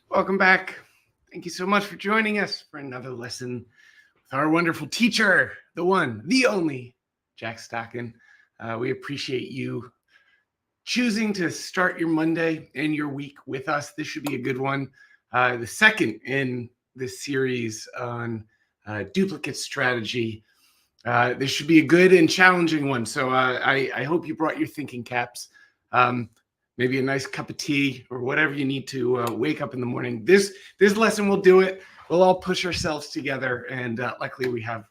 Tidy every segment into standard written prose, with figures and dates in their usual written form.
Welcome back. Thank you so much for joining us for another lesson with our wonderful teacher, the one, the only, Jack Stockton. We appreciate you choosing to start your Monday and your week with us. This should be a good one. The second in this series on duplicate strategy. This should be a good and challenging one. So I hope you brought your thinking caps. Maybe a nice cup of tea or whatever you need to wake up in the morning. This lesson will do it. We'll all push ourselves together, and luckily we have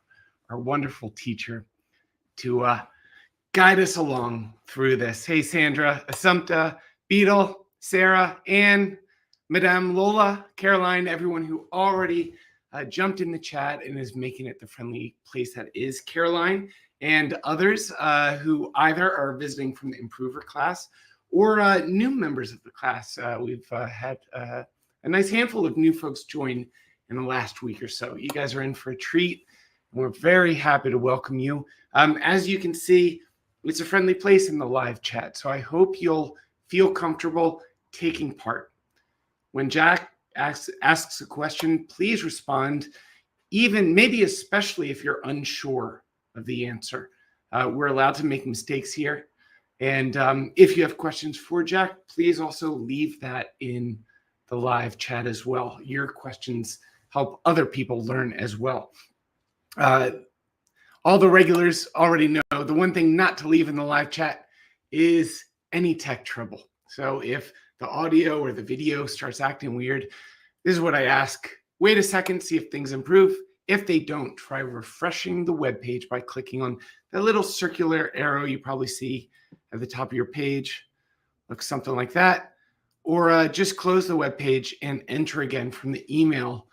our wonderful teacher to guide us along through this. Hey, Sandra, Assumpta, Beetle, Sarah, Anne, Madame Lola, Caroline, everyone who already jumped in the chat and is making it the friendly place that is Caroline, and others who either are visiting from the Improver class or new members of the class. We've had a nice handful of new folks join in the last week or so. You guys are in for a treat. We're very happy to welcome you. As you can see, it's a friendly place in the live chat, so I hope you'll feel comfortable taking part. When Jack asks a question, please respond, even maybe especially if you're unsure of the answer. We're allowed to make mistakes here. And if you have questions for Jack, please also leave that in the live chat as well. Your questions help other people learn as well. All the regulars already know the one thing not to leave in the live chat is any tech trouble. So if the audio or the video starts acting weird, this is what I ask. Wait a second, see if things improve. If they don't, try refreshing the web page by clicking on that little circular arrow you probably see at the top of your page. Looks something like that. Or just close the web page and enter again from the email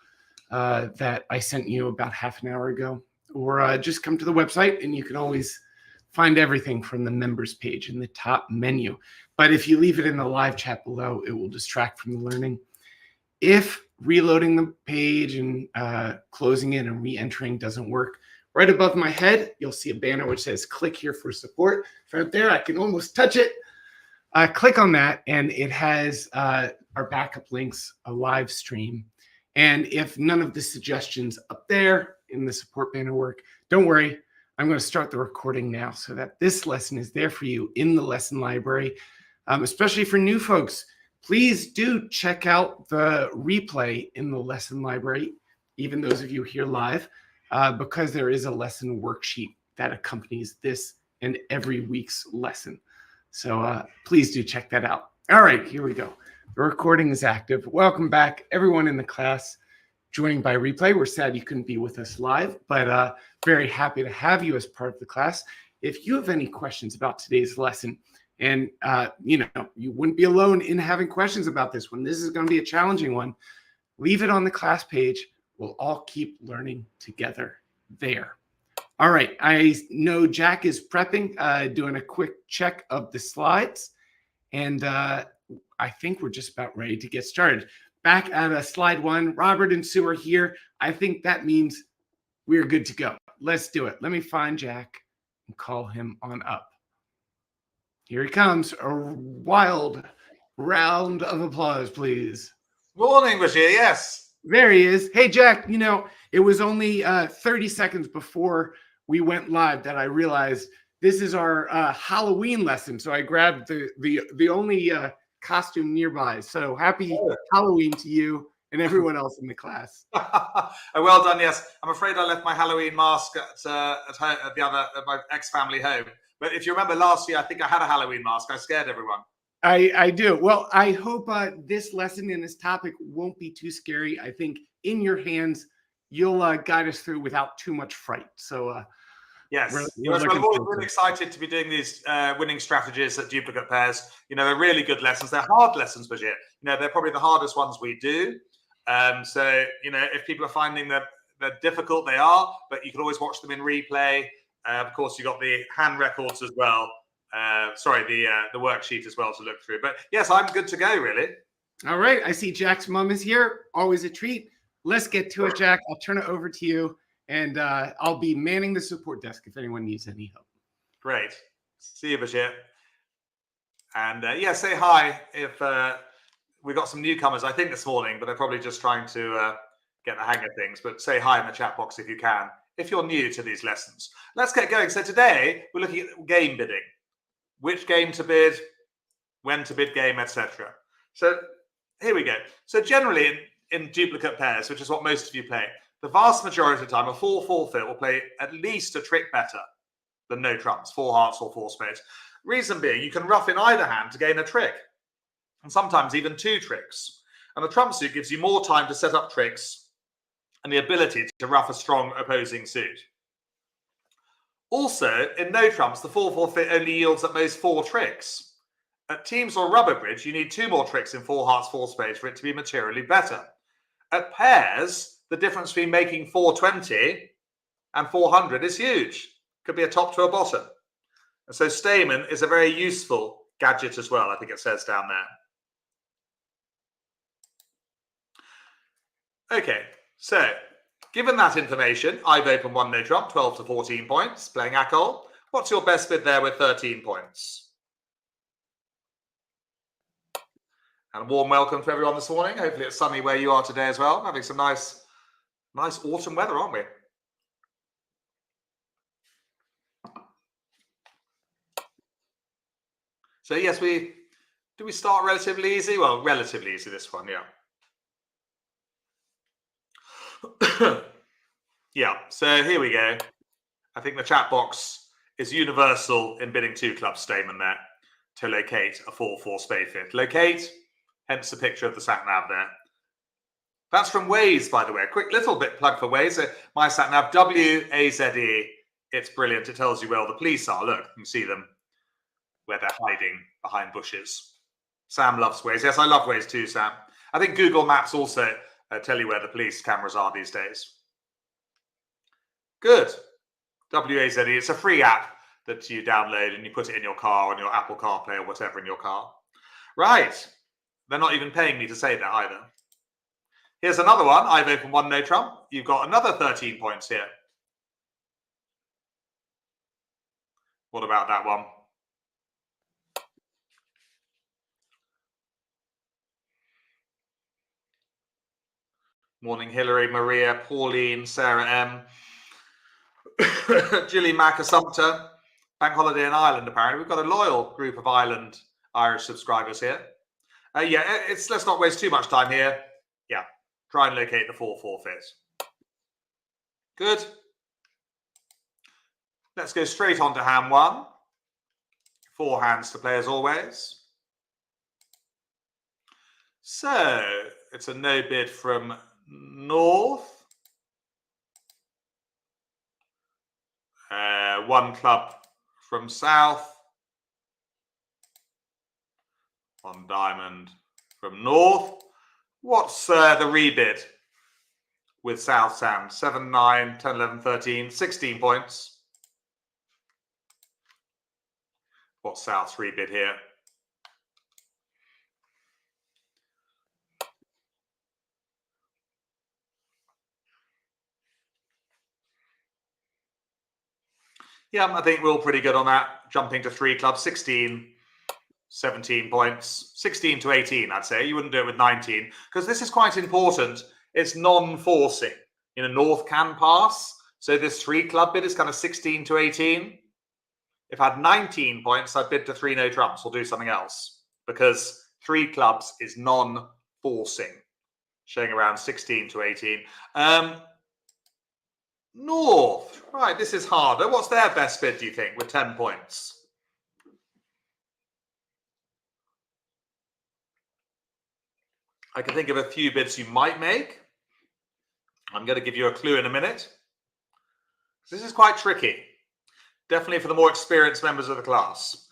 that I sent you about half an hour ago. Or just come to the website and you can always find everything from the members page in the top menu. But if you leave it in the live chat below, it will distract from the learning. If reloading the page and closing it and re-entering doesn't work, right above my head, you'll see a banner which says click here for support. Right there, I can almost touch it. Click on that and it has our backup links, a live stream. And if none of the suggestions up there in the support banner work, don't worry. I'm going to start the recording now so that this lesson is there for you in the lesson library, especially for new folks. Please do check out the replay in the lesson library, even those of you here live, because there is a lesson worksheet that accompanies this and every week's lesson. So please do check that out. All right, here we go. The recording is active. Welcome back, everyone in the class joining by replay. We're sad you couldn't be with us live, but very happy to have you as part of the class. If you have any questions about today's lesson, and you wouldn't be alone in having questions about this one. This is going to be a challenging one. Leave it on the class page. We'll all keep learning together there. All right. I know Jack is prepping, doing a quick check of the slides. And I think we're just about ready to get started. Back at slide 1, Robert and Sue are here. I think that means we're good to go. Let's do it. Let me find Jack and call him on up. Here he comes. A wild round of applause, please. Morning, Bashir. Yes. There he is. Hey, Jack, it was only 30 seconds before we went live that I realized this is our Halloween lesson. So I grabbed the only costume nearby. So happy Halloween to you and everyone else in the class. Well done. Yes. I'm afraid I left my Halloween mask at my ex-family home. But if you remember last year, I think I had a Halloween mask. I scared everyone. I do. Well, I hope this lesson and this topic won't be too scary. I think in your hands, you'll guide us through without too much fright. So yes, I'm always really excited to be doing these winning strategies at duplicate pairs. They're really good lessons. They're hard lessons, Bridget. They're probably the hardest ones we do. So, if people are finding that they're difficult, they are, but you can always watch them in replay. Of course, you got the hand records as well. The worksheet as well to look through. But yes, I'm good to go, really. All right. I see Jack's mom is here. Always a treat. Let's get to it, Jack. I'll turn it over to you, and I'll be manning the support desk if anyone needs any help. Great. See you, Bashir. And say hi if we got some newcomers, I think, this morning, but they're probably just trying to get the hang of things. But say hi in the chat box if you can, if you're new to these lessons. Let's get going. So today we're looking at game bidding, which game to bid, when to bid game, etc. So here we go. So generally in duplicate pairs, which is what most of you play, the vast majority of the time, a 4-4 fit will play at least a trick better than no trumps, 4 hearts or 4 spades. Reason being, you can ruff in either hand to gain a trick, and sometimes even 2 tricks. And the trump suit gives you more time to set up tricks and the ability to ruff a strong opposing suit. Also, in no trumps, the 4-4 fit only yields at most 4 tricks. At teams or rubber bridge, you need 2 more tricks in 4 hearts, 4 spades for it to be materially better. At pairs, the difference between making 420 and 400 is huge. Could be a top to a bottom. And so Stayman is a very useful gadget as well, I think it says down there. Okay, so given that information, I've opened 1 no trump, 12 to 14 points, playing Akol. What's your best bid there with 13 points? And a warm welcome to everyone this morning. Hopefully it's sunny where you are today as well. Having some nice autumn weather, aren't we? So yes, do we start relatively easy? Well, relatively easy this one, yeah. Yeah, so here we go. I think the chat box is universal in bidding 2 club Stayman there to locate a 4-4 spade fit. Locate, hence the picture of the sat nav there. That's from Waze, by the way. A quick little bit plug for Waze. My sat nav, WAZE. It's brilliant. It tells you where all the police are. Look, you can see them where they're hiding behind bushes. Sam loves Waze. Yes, I love Waze too, Sam. I think Google Maps also tell you where the police cameras are these days. Good. WAZE. It's a free app that you download and you put it in your car, on your Apple CarPlay or whatever in your car. Right. They're not even paying me to say that either. Here's another one. I've opened 1 no trump. You've got another 13 points here. What about that one? Morning, Hillary, Maria, Pauline, Sarah M. Julie Mac, Assumpta. Bank holiday in Ireland, apparently. We've got a loyal group of Irish subscribers here. Yeah, let's not waste too much time here. Yeah, try and locate the 4-4 fit. Good. Let's go straight on to hand 1. 4 hands to play as always. So, it's a no bid from North. 1 club from South. 1 diamond from North. What's the rebid with South, Sam? 7, 9, 10, 11, 13, 16 points. What's South's rebid here? Yeah, I think we're all pretty good on that. Jumping to 3 clubs, 16, 17 points, 16 to 18, I'd say. You wouldn't do it with 19, because this is quite important. It's non-forcing. North can pass. So this 3 club bid is kind of 16 to 18. If I had 19 points, I'd bid to 3 no trumps or do something else, because 3 clubs is non-forcing, showing around 16 to 18. North, right, this is harder. What's their best bid, do you think, with 10 points? I can think of a few bids you might make. I'm going to give you a clue in a minute. This is quite tricky, definitely for the more experienced members of the class.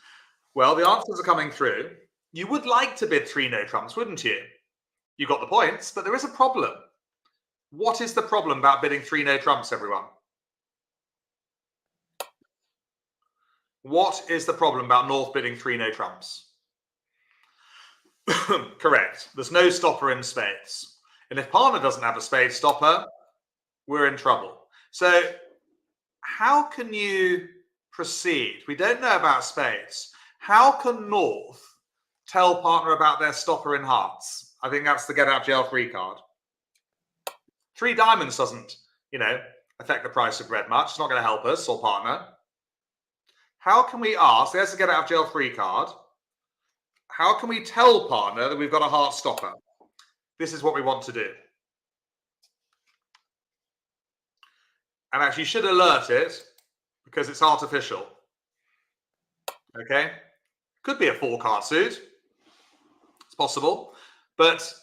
Well, the answers are coming through. You would like to bid 3 no trumps, wouldn't you? You got the points, but there is a problem. What is the problem about bidding 3 no trumps, everyone? What is the problem about North bidding 3 no trumps? Correct. There's no stopper in spades. And if partner doesn't have a spade stopper, we're in trouble. So how can you proceed? We don't know about spades. How can North tell partner about their stopper in hearts. I think that's the get out of jail free card. 3 diamonds doesn't, affect the price of bread much. It's not going to help us or partner. How can we ask, there's the get out of jail free card. How can we tell partner that we've got a heart stopper? This is what we want to do. And actually you should alert it because it's artificial. Okay? Could be a 4-card suit. It's possible. But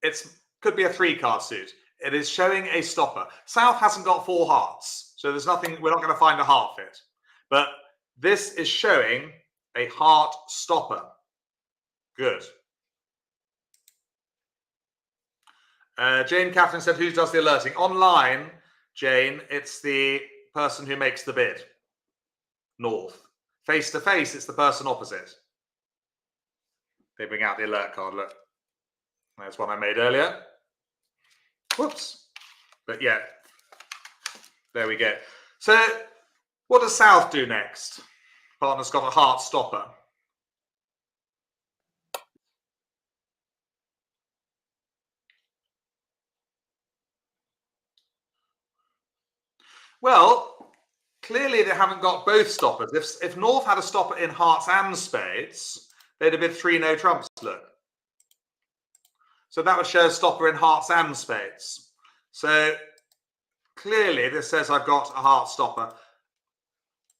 it could be a 3-card suit. It is showing a stopper. South hasn't got 4 hearts. So there's nothing, we're not going to find a heart fit. But this is showing a heart stopper. Good. Jane Catherine said, who does the alerting? Online, Jane, it's the person who makes the bid. North. Face to face, it's the person opposite. They bring out the alert card, look. There's one I made earlier. Whoops. But yeah, there we go. So what does South do next? Partner's got a heart stopper. Well, clearly they haven't got both stoppers. If North had a stopper in hearts and spades, they'd have been 3 no trumps, look. So that would show a stopper in hearts and spades. So clearly this says I've got a heart stopper.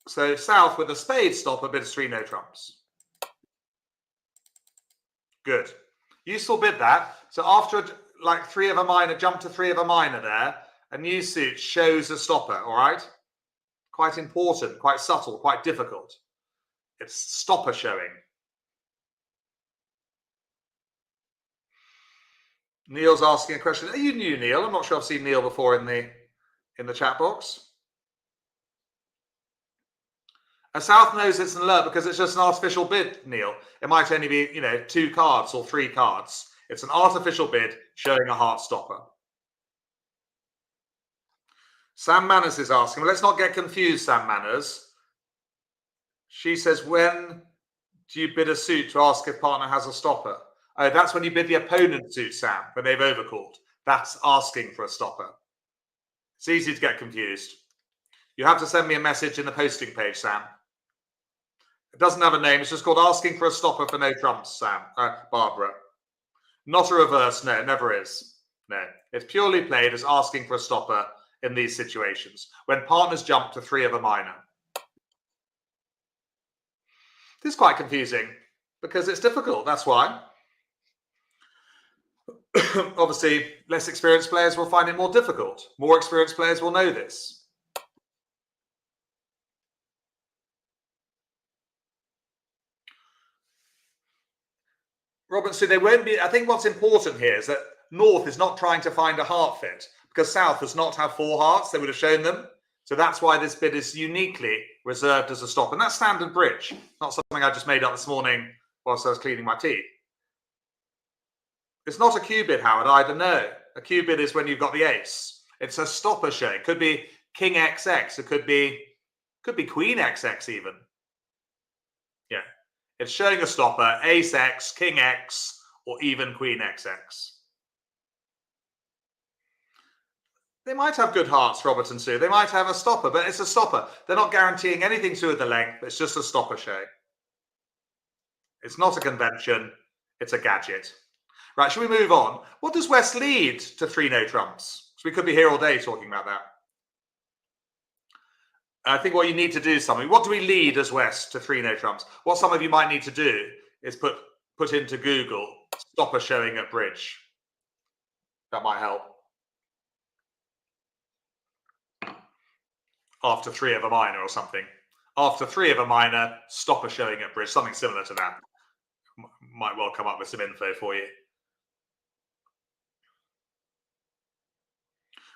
So South with a spade stopper, bid 3 no trumps. Good. Useful bid that. So after like 3 of a minor, jump to 3 of a minor there, a new suit shows a stopper, all right? Quite important, quite subtle, quite difficult. It's stopper showing. Neil's asking a question. Are you new, Neil? I'm not sure I've seen Neil before in the chat box. And South knows it's an alert because it's just an artificial bid, Neil. It might only be, 2 cards or 3 cards. It's an artificial bid showing a heart stopper. Sam Manners is asking, well, let's not get confused, Sam Manners. She says, when do you bid a suit to ask if partner has a stopper? Oh, that's when you bid the opponent suit, Sam, when they've overcalled. That's asking for a stopper. It's easy to get confused. You have to send me a message in the posting page, Sam. It doesn't have a name. It's just called asking for a stopper for no trumps, Sam. Barbara. Not a reverse. No, it never is. No. It's purely played as asking for a stopper in these situations when partners jump to 3 of a minor. This is quite confusing because it's difficult. That's why. Obviously, less experienced players will find it more difficult. More experienced players will know this. Robin, so they won't be. I think what's important here is that North is not trying to find a heart fit because South does not have 4 hearts. They would have shown them. So that's why this bid is uniquely reserved as a stop. And that's standard bridge, not something I just made up this morning whilst I was cleaning my teeth. It's not a Q bid, Howard, either. No, a Q bid is when you've got the ace. It's a stopper show. It could be King XX. It could be Queen XX even. Yeah, it's showing a stopper, Ace X, King X, or even Queen XX. They might have good hearts, Robert and Sue. They might have a stopper, but it's a stopper. They're not guaranteeing anything to the length. It's just a stopper show. It's not a convention. It's a gadget. Right, shall we move on? What does West lead to 3 no trumps? So we could be here all day talking about that. I think what you need to do is something. What do we lead as West to 3 no trumps? What some of you might need to do is put into Google stopper showing at bridge. That might help. After 3 of a minor or something. After 3 of a minor, stopper showing at bridge. Something similar to that. Might well come up with some info for you.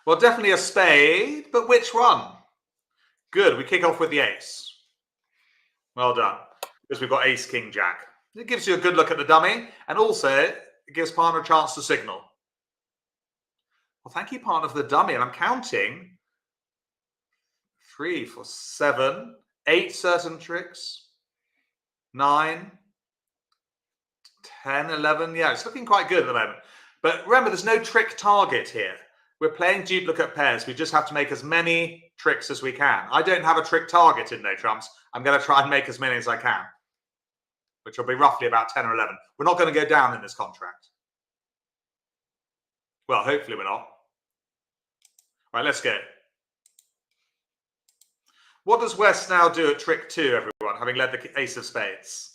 Well, definitely a spade, but which one? Good, we kick off with the ace. Well done, because we've got ace, king, jack. It gives you a good look at the dummy, and also it gives partner a chance to signal. Well, thank you, partner, for the dummy, and I'm counting 3, 4, 7, 8 certain tricks, 9, 10, 11. Yeah, it's looking quite good at the moment. But remember, there's no trick target here. We're playing duplicate pairs. We just have to make as many tricks as we can. I don't have a trick target in No Trumps. I'm going to try and make as many as I can, which will be roughly about 10 or 11. We're not going to go down in this contract. Well, hopefully we're not. Right, let's go. What does West now do at trick 2, everyone, having led the ace of spades?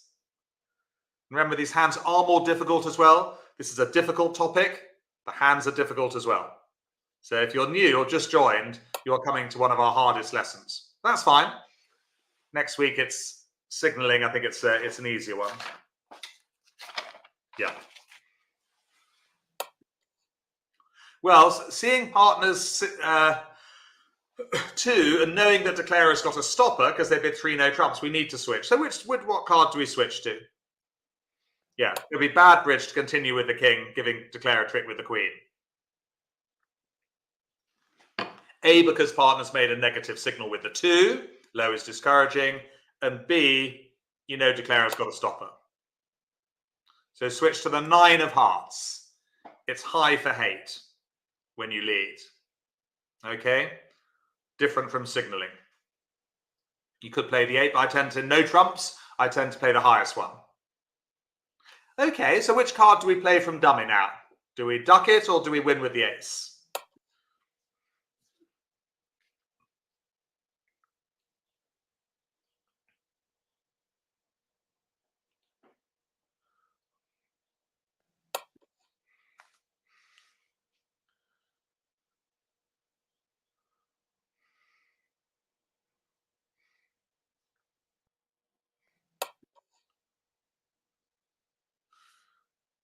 Remember, these hands are more difficult as well. This is a difficult topic. The hands are difficult as well. So if you're new or just joined, you're coming to one of our hardest lessons. That's fine. Next week it's signaling. I think it's an easier one. Yeah. Well, seeing partners 2 and knowing that declarer's got a stopper because they bid 3 no trumps, we need to switch. So what card do we switch to? Yeah, it'll be bad bridge to continue with the king, giving declare a trick with the queen. A, because partner's made a negative signal with the 2, low is discouraging, and B, you know declarer's got a stopper. So switch to the 9 of hearts. It's high for hate when you lead. Okay? Different from signaling. You could play the 8, but I tend to no trumps. I tend to play the highest one. Okay, so which card do we play from dummy now? Do we duck it or do we win with the ace?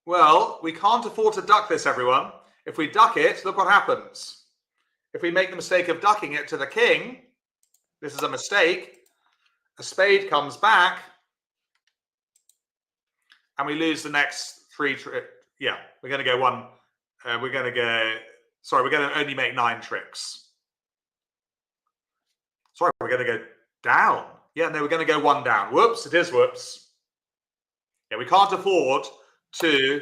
Well, we can't afford to duck this, everyone. If we duck it, look what happens. If we make the mistake of ducking it to the king, this is a mistake. A spade comes back, and we lose the next 3 tricks. Yeah, we're going to go one. We're going to only make 9 tricks. Sorry, we're going to go down. Yeah, no, we're going to go 1 down. Whoops, it is whoops. Yeah, we can't afford to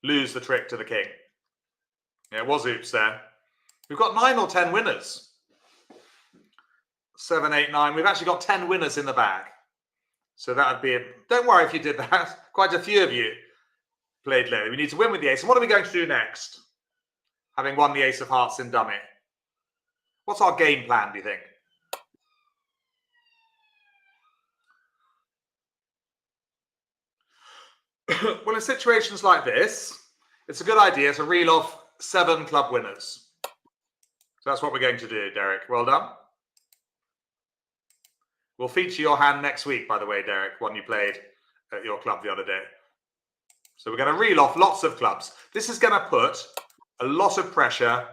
lose the trick to the king. Yeah, it was oops there. We've got 9 or 10 winners. 7, 8, 9. We've actually got 10 winners in the bag. So that would be it. Don't worry if you did that. Quite a few of you played low. We need to win with the ace. And what are we going to do next? Having won the ace of hearts in dummy. What's our game plan, do you think? Well, in situations like this, it's a good idea to reel off 7 club winners. So that's what we're going to do, Derek. Well done. We'll feature your hand next week, by the way, Derek, one you played at your club the other day. So we're going to reel off lots of clubs. This is going to put a lot of pressure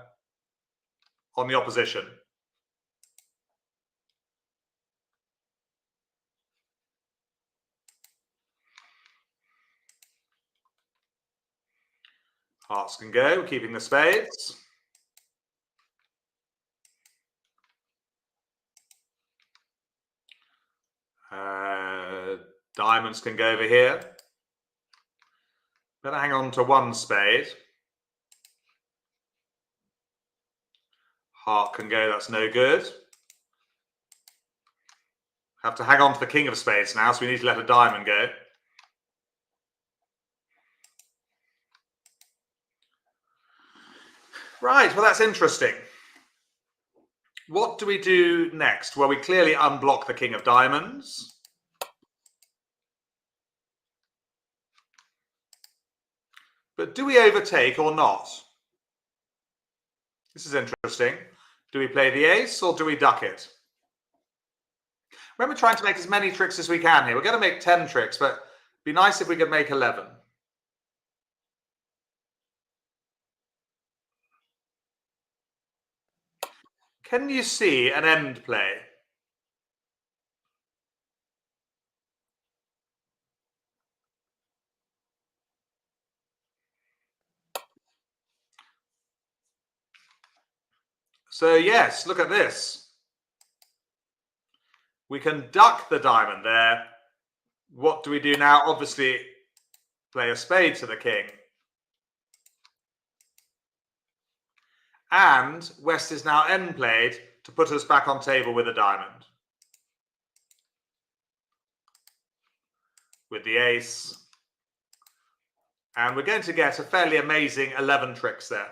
on the opposition. Hearts can go, keeping the spades. Diamonds can go over here. Better hang on to 1 spade. Heart can go, that's no good. Have to hang on to the king of spades now, so we need to let a diamond go. Right, well, that's interesting. What do we do next? Well, we clearly unblock the king of diamonds. But do we overtake or not? This is interesting. Do we play the ace or do we duck it? Remember trying to make as many tricks as we can here. We're going to make 10 tricks, but it'd be nice if we could make 11. Can you see an end play? So yes, look at this. We can duck the diamond there What do we do now? Obviously, play a spade to the king. And West is now end played to put us back on table with a diamond. With the ace. And we're going to get a fairly amazing 11 tricks there.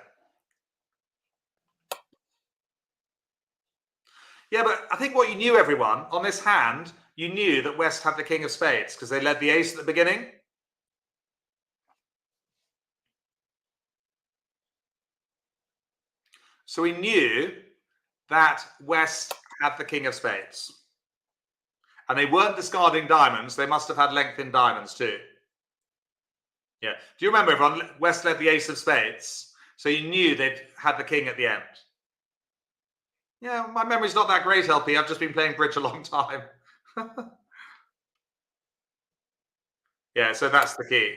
Yeah, but I think what you knew, everyone, on this hand, you knew that West had the king of spades because they led the ace at the beginning. So we knew that West had the king of spades. And they weren't discarding diamonds. They must have had length in diamonds too. Yeah. Do you remember, everyone? West led the ace of spades. So you knew they'd had the king at the end. Yeah, my memory's not that great, LP. I've just been playing bridge a long time. Yeah, so that's the key.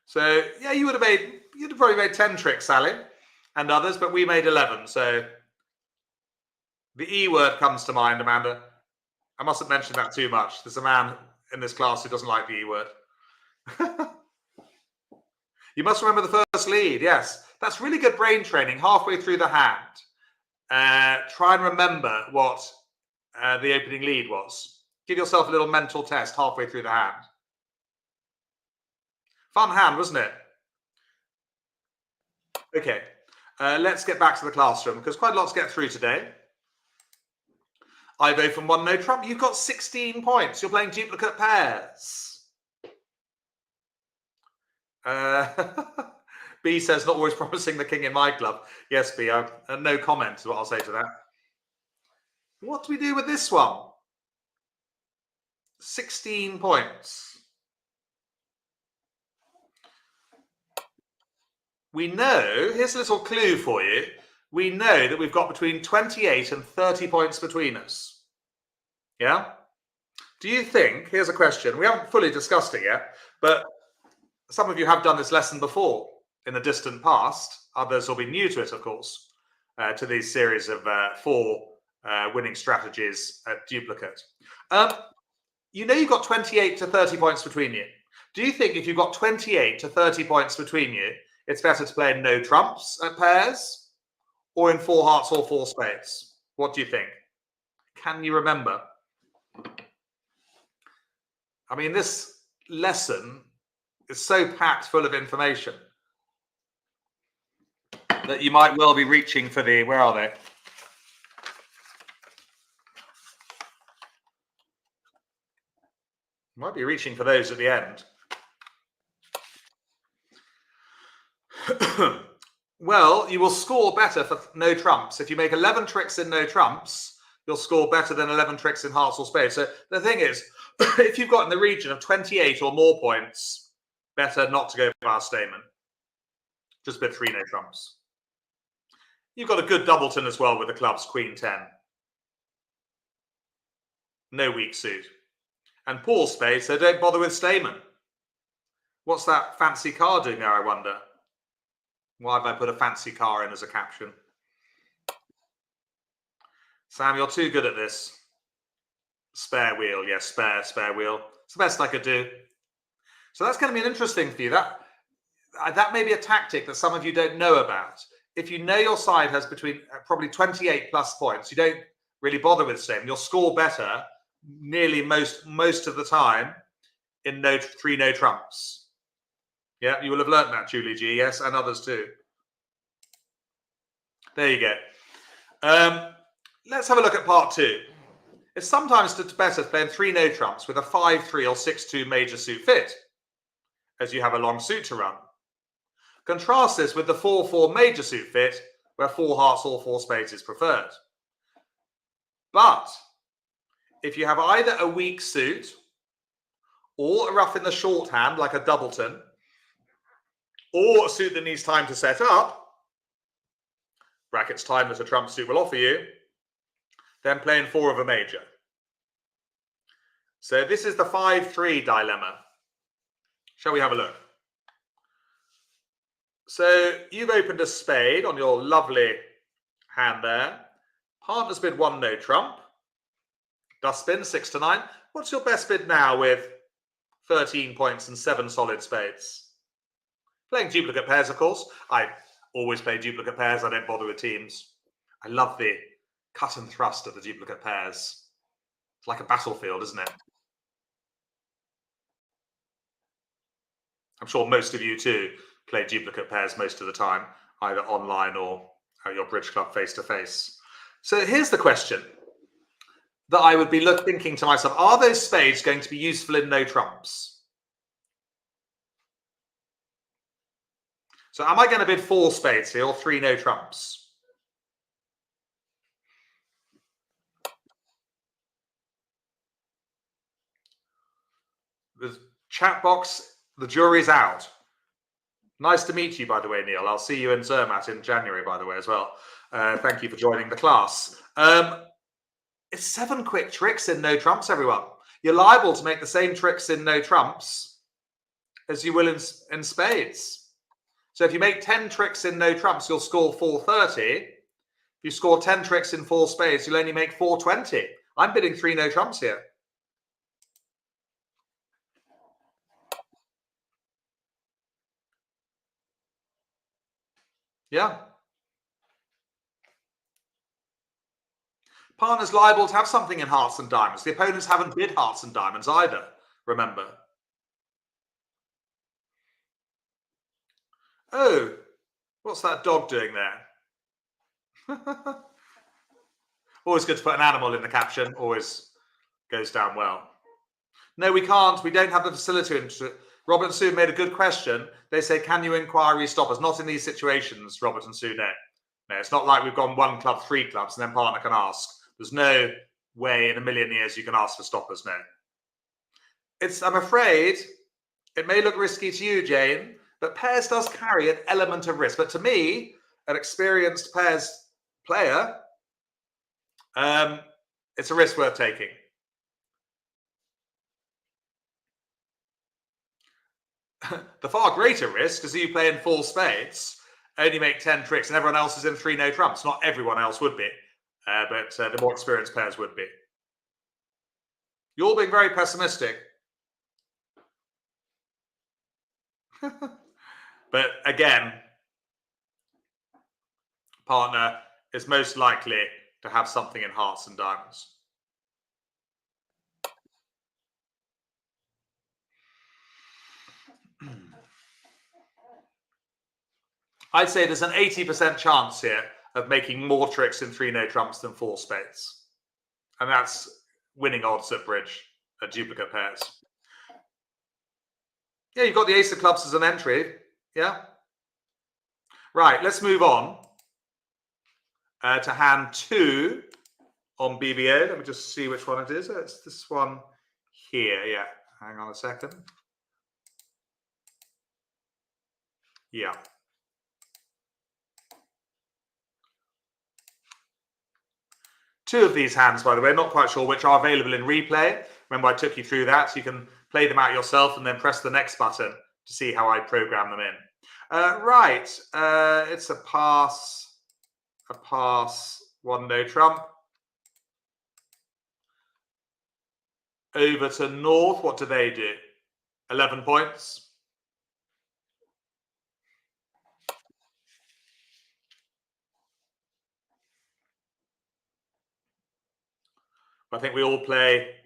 So yeah, you'd have probably made 10 tricks, Sally, and others, but we made 11. So the E word comes to mind, Amanda. I mustn't mention that too much. There's a man in this class who doesn't like the E word. You must remember the first lead. Yes, that's really good brain training halfway through the hand. Try and remember what the opening lead was. Give yourself a little mental test halfway through the hand. Fun hand, wasn't it? Okay, let's get back to the classroom because quite a lot to get through today. Ivo from one no trump. You've got 16 points. You're playing duplicate pairs. B says, not always promising the king in my club. Yes, B, no comment is what I'll say to that. What do we do with this one? 16 points. We know, here's a little clue for you. We know that we've got between 28 and 30 points between us. Yeah? Do you think, here's a question, we haven't fully discussed it yet, but some of you have done this lesson before in the distant past. Others will be new to it, of course, to these series of 4 winning strategies at duplicate. You know you've got 28 to 30 points between you. Do you think if you've got 28 to 30 points between you, it's better to play in no trumps at pairs or in 4 hearts or 4 spades? What do you think? Can you remember? I mean, this lesson is so packed full of information that you might well be reaching for the, where are they? You might be reaching for those at the end. Well, you will score better for no trumps. If you make 11 tricks in no trumps, you'll score better than 11 tricks in hearts or spades. So the thing is, if you've got in the region of 28 or more points, better not to go past Stamen. Just bid 3 no trumps. You've got a good doubleton as well with the clubs, Queen 10. No weak suit. And poor spade, so don't bother with Stamen. What's that fancy car doing there, I wonder? Why have I put a fancy car in as a caption? Sam, you're too good at this. Spare wheel, yes, spare wheel. It's the best I could do. So that's going to be interesting for you. That may be a tactic that some of you don't know about. If you know your side has between probably 28 plus points, you don't really bother with Stamen. You'll score better nearly most of the time in 3 no trumps. Yeah, you will have learnt that, Julie G. Yes, and others too. There you go. Let's have a look at part 2. It's sometimes better playing 3 no trumps with a 5-3 or 6-2 major suit fit, as you have a long suit to run. Contrast this with the 4-4 major suit fit, where 4 hearts or 4 spades is preferred. But if you have either a weak suit or a rough in the shorthand, like a doubleton, or a suit that needs time to set up, brackets time that a trump suit will offer you, then playing 4 of a major. So this is the 5-3 dilemma. Shall we have a look? So you've opened a spade on your lovely hand there. Partner's bid 1 no trump. Dustbin, 6 to 9. What's your best bid now with 13 points and 7 solid spades? Playing duplicate pairs, of course. I always play duplicate pairs. I don't bother with teams. I love the cut and thrust of the duplicate pairs. It's like a battlefield, isn't it? I'm sure most of you too play duplicate pairs most of the time, either online or at your bridge club face-to-face. So here's the question that I would be thinking to myself. Are those spades going to be useful in no trumps? So am I going to bid 4 spades here or 3 no trumps? The chat box, the jury's out. Nice to meet you, by the way, Neil. I'll see you in Zermatt in January, by the way, as well. Thank you for joining the class. It's 7 quick tricks in no trumps, everyone. You're liable to make the same tricks in no trumps as you will in spades. So if you make 10 tricks in no trumps, you'll score 430. If you score 10 tricks in 4 spades, you'll only make 420. I'm bidding 3 no trumps here. Yeah. Partner's liable to have something in hearts and diamonds. The opponents haven't bid hearts and diamonds either, remember. Oh, what's that dog doing there? Always good to put an animal in the caption. Always goes down well. No, we can't. We don't have the facility. Robert and Sue made a good question. They say, can you inquiry stop us? Not in these situations, Robert and Sue, no. No, it's not like we've gone 1 club, 3 clubs, and then partner can ask. There's no way in a million years you can ask for stoppers, no. I'm afraid, it may look risky to you, Jane, but pairs does carry an element of risk. But to me, an experienced pairs player, it's a risk worth taking. The far greater risk is you play in 4 spades, only make 10 tricks, and everyone else is in 3 no trumps. Not everyone else would be, but the more experienced pairs would be. You're all being very pessimistic. But again, partner is most likely to have something in hearts and diamonds. I'd say there's an 80% chance here of making more tricks in 3 no trumps than 4 spades. And that's winning odds at bridge, at duplicate pairs. Yeah, you've got the ace of clubs as an entry. Yeah. Right, let's move on to hand 2 on BBO. Let me just see which one it is. It's this one here. Yeah, hang on a second. Yeah. Two of these hands, by the way, not quite sure which, are available in replay. Remember, I took you through that, so you can play them out yourself and then press the next button to see how I program them in. Right, it's a pass, 1 no trump. Over to North, what do they do? 11 points. I think we all play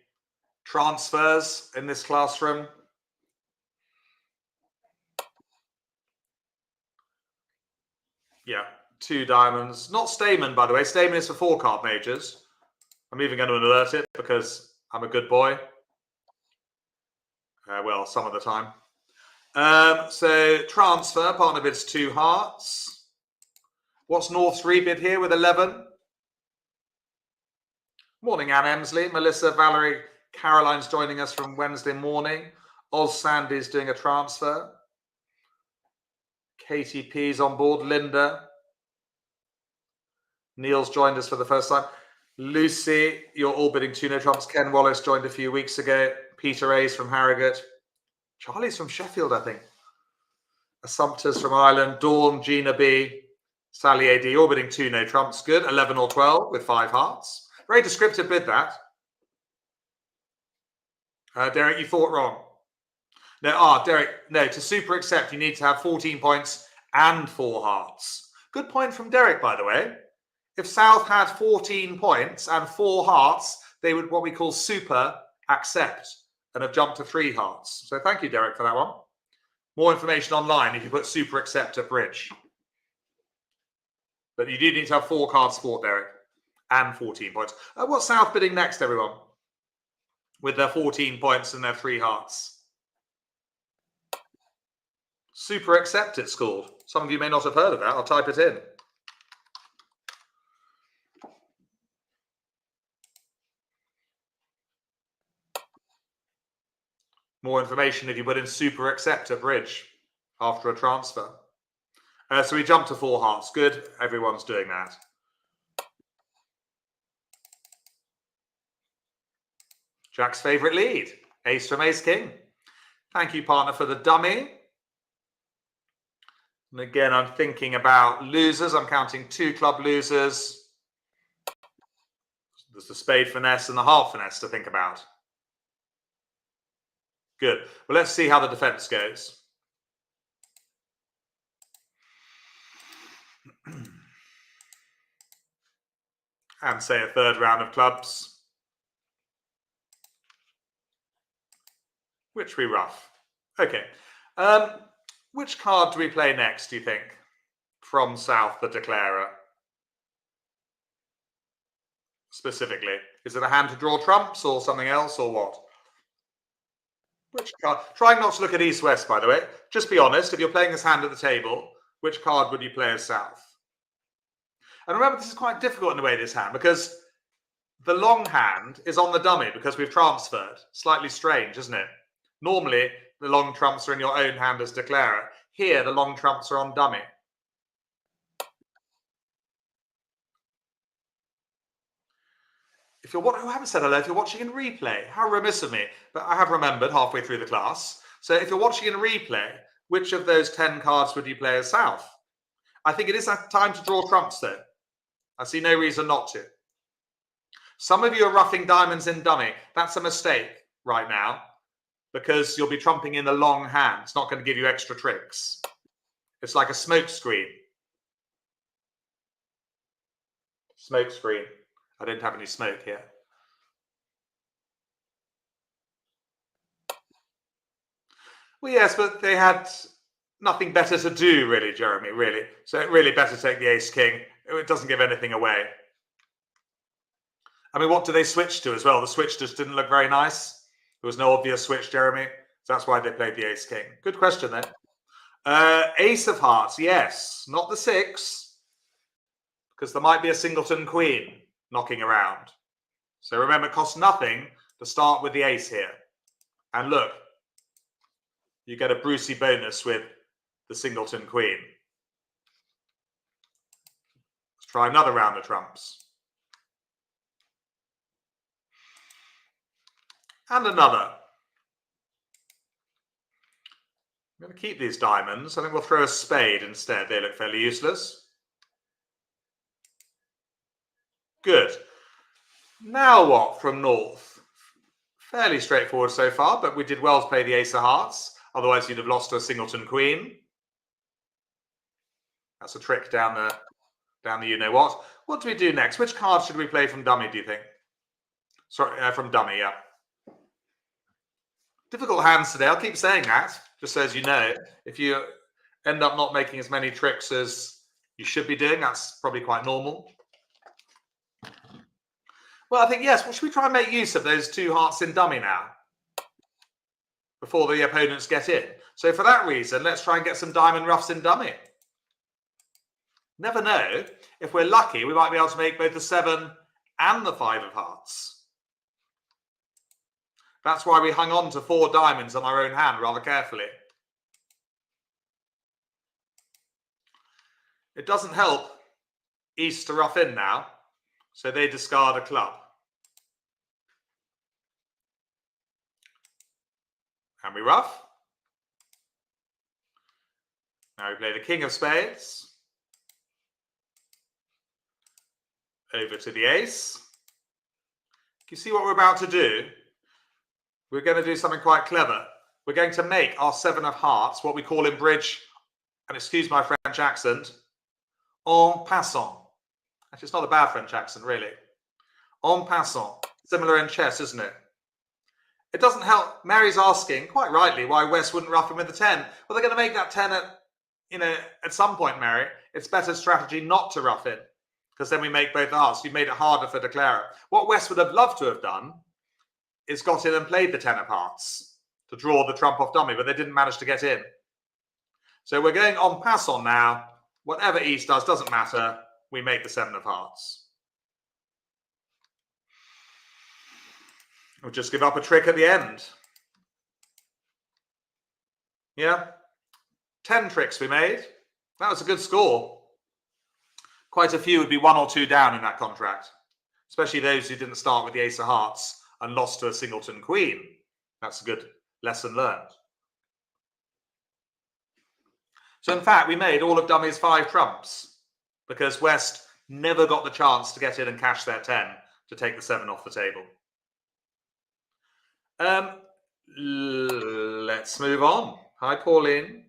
transfers in this classroom. Yeah, 2 diamonds. Not Stamen, by the way. Stamen is for 4-card majors. I'm even going to alert it because I'm a good boy. Well, some of the time. So transfer, partner bids 2 hearts. What's North's rebid here with 11? Morning, Anne Emsley, Melissa, Valerie, Caroline's joining us from Wednesday morning. Oz Sandy's doing a transfer. Katie P's on board. Linda. Neil's joined us for the first time. Lucy, you're all bidding 2 no trumps. Ken Wallace joined a few weeks ago. Peter A's from Harrogate. Charlie's from Sheffield, I think. Assumptors from Ireland. Dawn, Gina B. Sally AD, all bidding 2 no trumps. Good. 11 or 12 with 5 hearts. Very descriptive bid, that. Derek, you thought wrong. No, Derek, no, to super accept, you need to have 14 points and 4 hearts. Good point from Derek, by the way. If South had 14 points and 4 hearts, they would what we call super accept and have jumped to 3 hearts. So thank you, Derek, for that one. More information online if you put super accept at bridge. But you do need to have 4 cards for Derek and 14 points. What's South bidding next, everyone? With their 14 points and their 3 hearts. Super accept, it's called. Some of you may not have heard of that. I'll type it in. More information if you put in super accept at bridge after a transfer. So we jump to 4 hearts. Good. Everyone's doing that. Jack's favourite lead. Ace from Ace King. Thank you, partner, for the dummy. And again, I'm thinking about losers. I'm counting 2 club losers. There's the spade finesse and the half finesse to think about. Good. Well, let's see how the defence goes. And say a 3rd round of clubs. Which we rough. Okay. Which card do we play next, do you think? From South, the Declarer. Specifically. Is it a hand to draw trumps or something else or what? Which card? Trying not to look at East-West, by the way. Just be honest. If you're playing this hand at the table, which card would you play as South? And remember, this is quite difficult in a way, this hand, because the long hand is on the dummy because we've transferred. Slightly strange, isn't it? Normally, the long trumps are in your own hand as declarer. Here, the long trumps are on dummy. If you're who haven't said hello, if you're watching in replay, how remiss of me, but I have remembered halfway through the class. So if you're watching in replay, which of those 10 cards would you play as South? I think it is time to draw trumps, though. I see no reason not to. Some of you are roughing diamonds in dummy. That's a mistake right now because you'll be trumping in the long hand. It's not going to give you extra tricks. It's like a smoke screen. Smoke screen. I don't have any smoke here. Well, yes, but they had nothing better to do, really, Jeremy, really. So really better take the ace king. It doesn't give anything away. I mean, what do they switch to as well? The switch just didn't look very nice. There was no obvious switch, Jeremy. So that's why they played the ace king. Good question, then. Ace of hearts, yes. Not the 6. Because there might be a singleton queen knocking around. So remember, it costs nothing to start with the ace here. And look, you get a Brucey bonus with the singleton queen. Let's try another round of trumps. And another. I'm going to keep these diamonds. I think we'll throw a spade instead. They look fairly useless. Good. Now what from North? Fairly straightforward so far, but we did well to play the ace of hearts. Otherwise, you'd have lost to a singleton queen. That's a trick down the you-know-what. What do we do next? Which card should we play from dummy, do you think? Sorry, from dummy, yeah. Difficult hands today. I'll keep saying that, just so as you know. If you end up not making as many tricks as you should be doing, that's probably quite normal. Well, I think, yes, well, should we try and make use of those 2 hearts in dummy now? Before the opponents get in. So for that reason, let's try and get some diamond roughs in dummy. Never know. If we're lucky, we might be able to make both the 7 and the 5 of hearts. That's why we hung on to 4 diamonds on our own hand rather carefully. It doesn't help East to rough in now, so they discard a club. And we rough. Now we play the king of spades. Over to the ace. You see what we're about to do? we're going to do something quite clever. We're going to make our 7 of hearts, what we call in bridge, and excuse my French accent, en passant. Actually, it's not a bad French accent, really. En passant. Similar in chess, isn't it? It doesn't help. Mary's asking, quite rightly, why West wouldn't rough him with the 10. Well, they're going to make that 10 at some point, Mary. It's better strategy not to rough it, because then we make both the hearts. You made it harder for declarer. What West would have loved to have done is got in and played the 10 of hearts to draw the trump off dummy, but they didn't manage to get in. So we're going en passant now. Whatever East does, doesn't matter. We make the 7 of hearts. We'll just give up a trick at the end. Yeah. 10 tricks we made. That was a good score. Quite a few would be 1 or 2 down in that contract, especially those who didn't start with the ace of hearts and lost to a singleton queen. That's a good lesson learned. So in fact, we made all of dummy's 5 trumps because West never got the chance to get in and cash their 10 to take the 7 off the table. Let's move on. Hi, Pauline.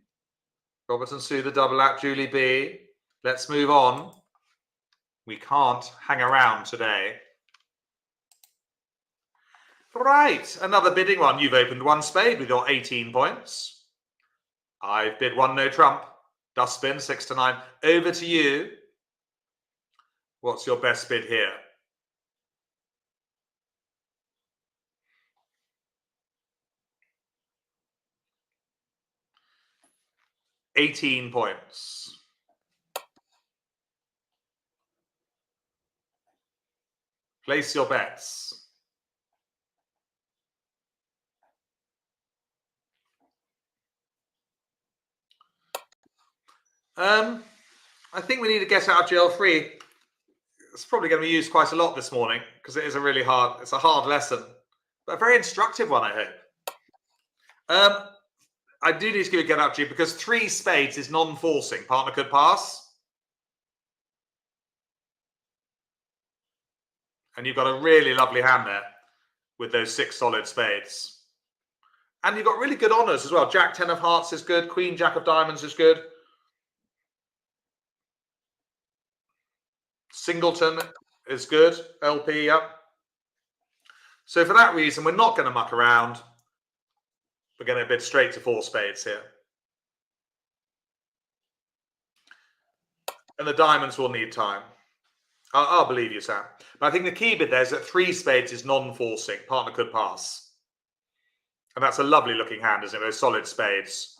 Robert and Sue, the double act, Julie B. Let's move on. We can't hang around today. Right, another bidding one. You've opened 1 spade with your 18 points. I've bid 1 no trump. Dustbin, 6 to 9. Over to you. What's your best bid here? $18 points. Place your bets. I think we need to get out of jail free. It's probably going to be used quite a lot this morning because it is it's a hard lesson, but a very instructive one, I hope. I do need to give a get out to you because 3 spades is non-forcing. Partner could pass. And you've got a really lovely hand there with those 6 solid spades. And you've got really good honours as well. Jack 10 of hearts is good. Queen Jack of diamonds is good. Singleton is good. LP, yep. So for that reason, we're not going to muck around. We're going to bid straight to 4 spades here. And the diamonds will need time. I'll believe you, Sam. But I think the key bit there is that 3 spades is non-forcing. Partner could pass. And that's a lovely looking hand, isn't it? Those solid spades.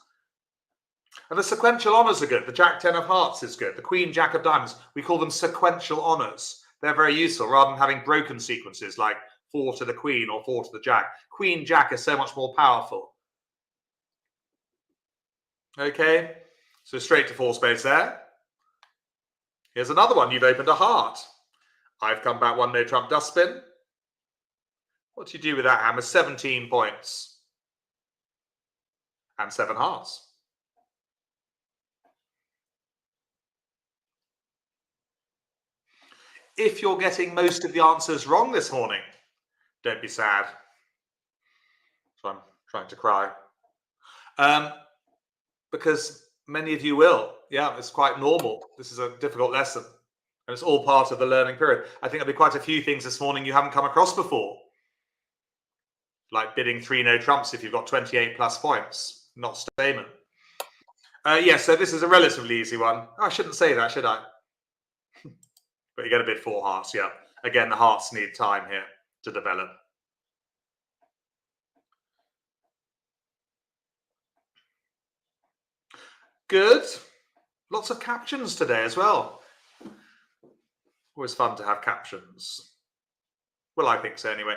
And the sequential honours are good. The Jack 10 of hearts is good. The Queen Jack of diamonds, we call them sequential honours. They're very useful rather than having broken sequences like 4 to the Queen or 4 to the Jack. Queen Jack is so much more powerful. Okay, so straight to 4 spades there. Here's another one. You've opened a heart. I've come back 1 no trump dustbin. What do you do with that hammer? 17 points. And 7 hearts. If you're getting most of the answers wrong this morning, don't be sad. So I'm trying to cry. Because many of you will. Yeah, it's quite normal. This is a difficult lesson. And it's all part of the learning period. I think there'll be quite a few things this morning you haven't come across before. Like bidding 3 no trumps if you've got 28 plus points. Not Stamen. Yes, so this is a relatively easy one. Oh, I shouldn't say that, should I? But you're going to bid 4 hearts, yeah. Again, the hearts need time here to develop. Good. Lots of captions today as well. Always fun to have captions. Well, I think so anyway.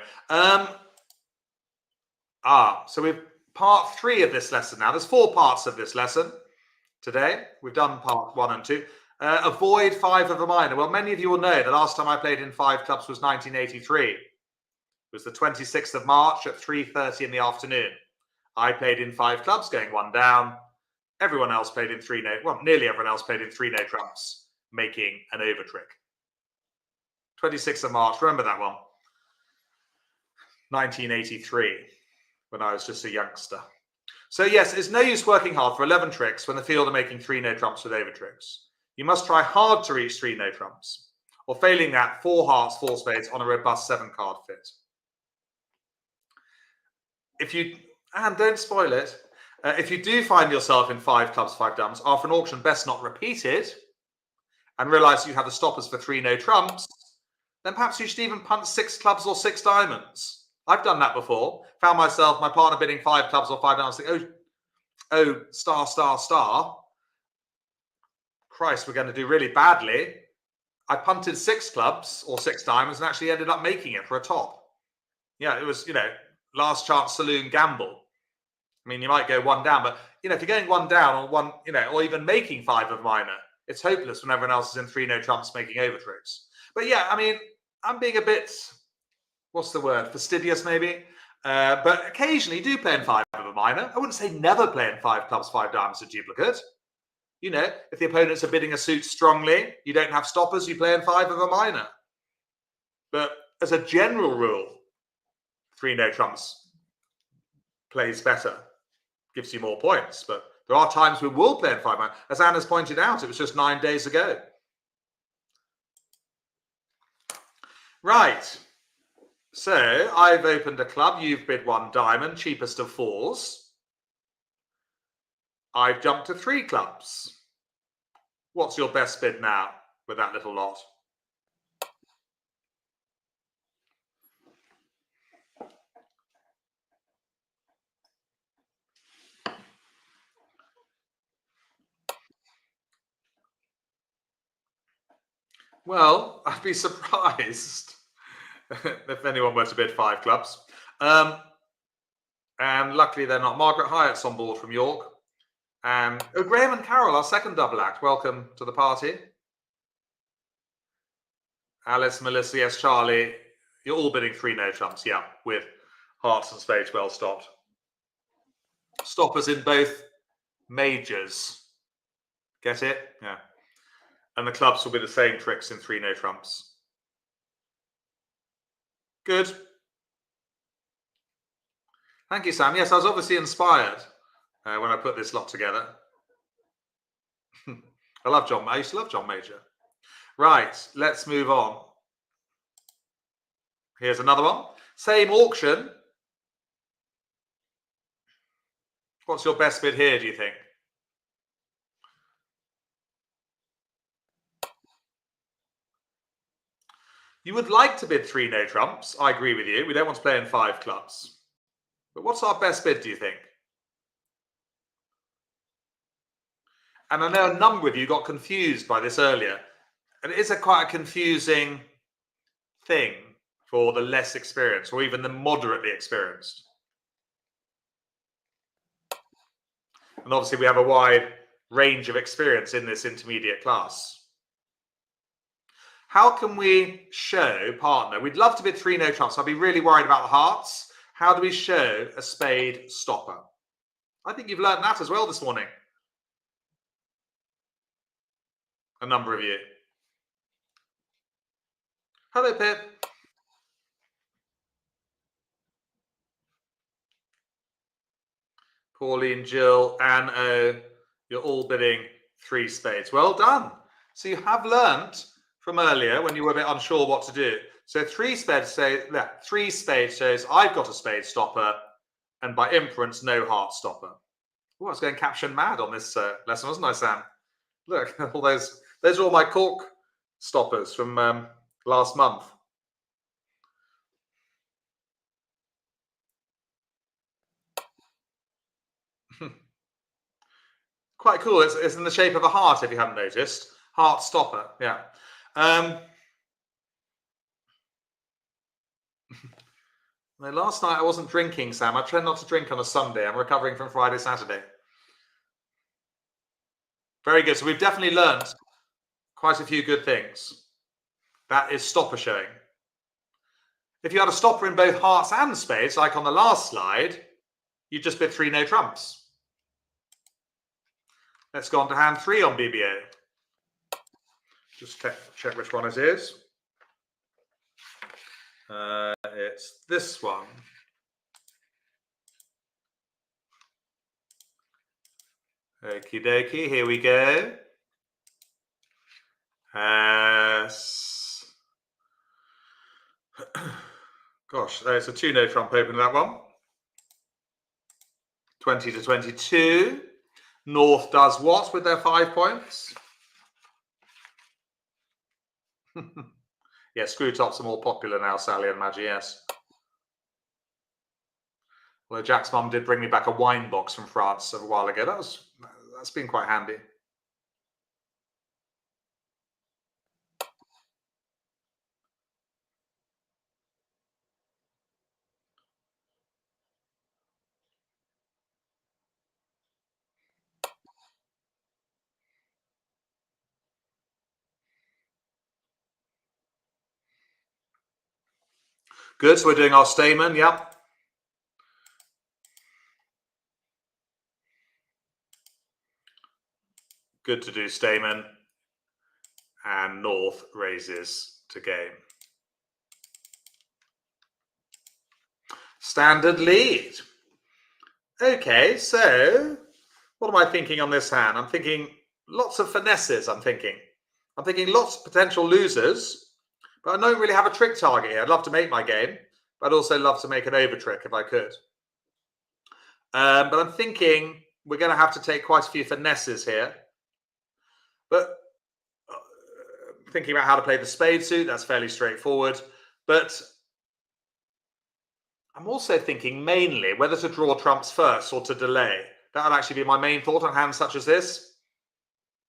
So we've part 3 of this lesson now. There's 4 parts of this lesson today. We've done part 1 and 2. Avoid 5 of a minor. Well, many of you will know the last time I played in 5 clubs was 1983. It was the 26th of March at 3:30 in the afternoon. I played in 5 clubs, going 1 down. Everyone else played in 3 no, well, nearly everyone else played in 3 no trumps, making an over trick. 26th of March, remember that one? 1983. when I was just a youngster. So yes, it's no use working hard for 11 tricks when the field are making 3 no trumps with over tricks. You must try hard to reach 3 no trumps, or failing that, 4 hearts, 4 spades on a robust 7 card fit. If you, and don't spoil it, if you do find yourself in 5 clubs, 5 diamonds, after an auction best not repeated, and realise you have the stoppers for 3 no trumps, then perhaps you should even punt 6 clubs or 6 diamonds. I've done that before. Found myself, my partner bidding 5 clubs or 5 diamonds. Think, oh, star, star, star. Christ, we're going to do really badly. I punted 6 clubs or 6 diamonds and actually ended up making it for a top. Yeah, it was, last chance saloon gamble. I mean, you might go 1 down, but, if you're going 1 down or 1, or even making 5 of minor, it's hopeless when everyone else is in 3 no trumps making over tricks. But yeah, I mean, I'm being a bit, what's the word, fastidious maybe? But occasionally do play in 5 of a minor. I wouldn't say never play in 5 clubs, 5 diamonds a duplicate. If the opponents are bidding a suit strongly, you don't have stoppers, you play in 5 of a minor. But as a general rule, 3 no trumps plays better, gives you more points. But there are times we will play in 5 minor. As Anna's pointed out, it was just 9 days ago. Right. So I've opened a club. You've bid 1 diamond, cheapest of 4s. I've jumped to 3 clubs. What's your best bid now with that little lot? Well, I'd be surprised if anyone were to bid 5 clubs. And luckily they're not. Margaret Hyatt's on board from York. And Graham and Carol, our second double act. Welcome to the party. Alice, Melissa, yes, Charlie. You're all bidding 3 no trumps, yeah, with hearts and spades well stopped. Stoppers in both majors. Get it? Yeah. And the clubs will be the same tricks in 3 no trumps. Good. Thank you, Sam. Yes, I was obviously inspired when I put this lot together. I love John. I used to love John Major. Right, let's move on. Here's another one. Same auction. What's your best bid here, do you think? You would like to bid 3 no trumps. I agree with you. We don't want to play in 5 clubs. But what's our best bid, do you think? And I know a number of you got confused by this earlier. And it is quite a confusing thing for the less experienced or even the moderately experienced. And obviously we have a wide range of experience in this intermediate class. How can we show partner? We'd love to bid 3 no trumps. I'd be really worried about the hearts. How do we show a spade stopper? I think you've learned that as well this morning. A number of you. Hello, Pip. Pauline, Jill, Anne O. You're all bidding 3 spades. Well done. So you have learnt from earlier when you were a bit unsure what to do. So 3 spades shows I've got a spade stopper, and by inference, no heart stopper. Oh, I was going caption mad on this lesson, wasn't I, Sam? Look, all those are all my cork stoppers from last month. Quite cool. It's in the shape of a heart, if you haven't noticed. Heart stopper, yeah. Last night I wasn't drinking, Sam. I try not to drink on a Sunday. I'm recovering from Friday, Saturday. Very good. So we've definitely learned quite a few good things. That is stopper showing. If you had a stopper in both hearts and spades, like on the last slide, you just bid 3 no trumps. Let's go on to hand 3 on BBO. Just check which one it is. It's this one. Okie dokie, here we go. Gosh, there's a 2-no trump open that one. 20 to 22. North does what with their 5 points? Yeah, screw tops are more popular now, Sally and Maggie, yes. Although Jack's mum did bring me back a wine box from France a while ago. That's been quite handy. Good, so we're doing our Stayman, yep. Good to do Stayman. And North raises to game. Standard lead. Okay, so what am I thinking on this hand? I'm thinking lots of finesses, I'm thinking lots of potential losers, but I don't really have a trick target here. I'd love to make my game, but I'd also love to make an over trick if I could. But I'm thinking we're going to have to take quite a few finesses here. But thinking about how to play the spade suit, that's fairly straightforward. But I'm also thinking mainly whether to draw trumps first or to delay. That would actually be my main thought on hands such as this.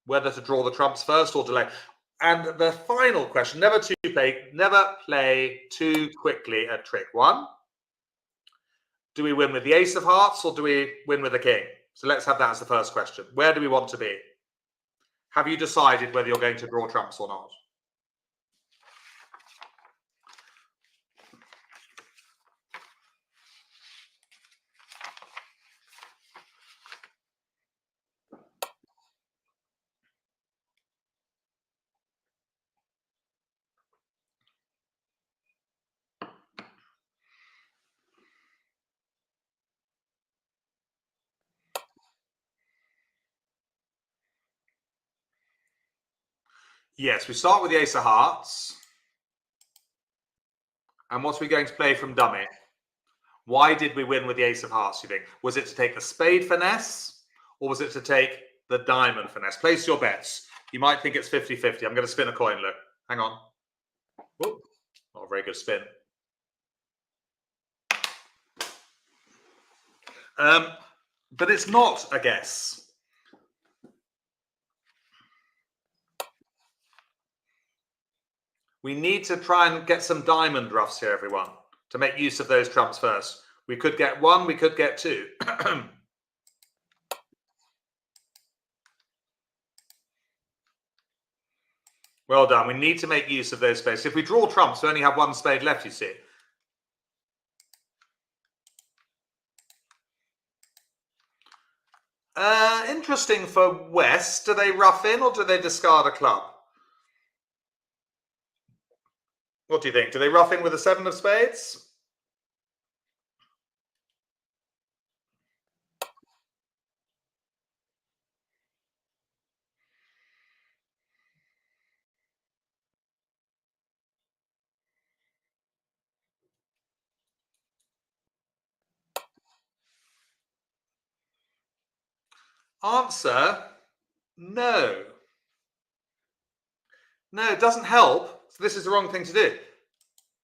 Whether to draw the trumps first or delay. And the final question, never play too quickly at trick 1. Do we win with the ace of hearts or do we win with the king? So let's have that as the first question. Where do we want to be? Have you decided whether you're going to draw trumps or not? Yes, we start with the ace of hearts. And what are we going to play from dummy? Why did we win with the ace of hearts, you think? Was it to take the spade finesse or was it to take the diamond finesse? Place your bets. You might think it's 50-50. I'm going to spin a coin, look. Hang on. Whoop. Not a very good spin. But it's not a guess. We need to try and get some diamond ruffs here, everyone, to make use of those trumps first. We could get 1, we could get 2. Well done. We need to make use of those spades. If we draw trumps, we only have 1 spade left, you see. Interesting for West. Do they rough in or do they discard a club? What do you think? Do they rough in with a 7 of spades? Answer, no. No, it doesn't help. So this is the wrong thing to do.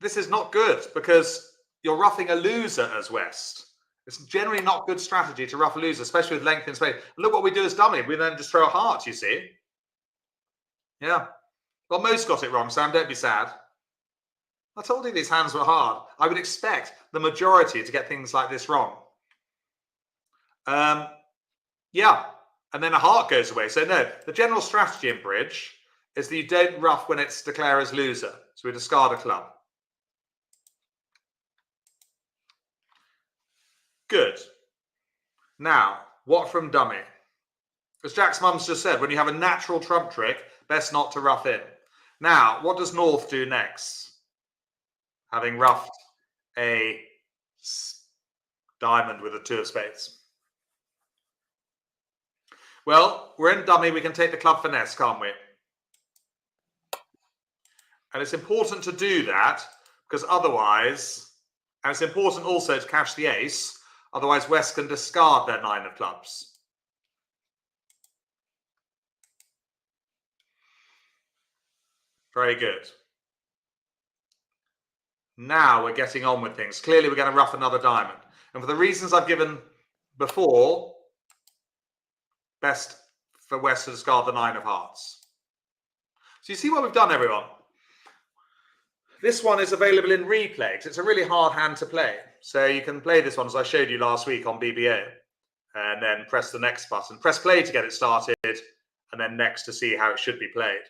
This is not good because you're roughing a loser as West. It's generally not good strategy to rough a loser, especially with length in spade. Look what we do as dummy. We then just throw a heart, you see. Yeah. Well, most got it wrong, Sam. Don't be sad. I told you these hands were hard. I would expect the majority to get things like this wrong. Yeah. And then a heart goes away. So no, the general strategy in bridge is that you don't rough when it's declared as loser. So we discard a club. Good. Now, what from dummy? As Jack's mum's just said, when you have a natural trump trick, best not to rough in. Now, what does North do next? Having roughed a diamond with a 2 of spades. Well, we're in dummy. We can take the club finesse, can't we? And it's important to do that because otherwise, and it's important also to cash the ace, otherwise West can discard their 9 of clubs. Very good. Now we're getting on with things. Clearly we're going to ruff another diamond. And for the reasons I've given before, best for West to discard the 9 of hearts. So you see what we've done, everyone? This one is available in replay because it's a really hard hand to play. So you can play this one as I showed you last week on BBO. And then press the next button. Press play to get it started. And then next to see how it should be played.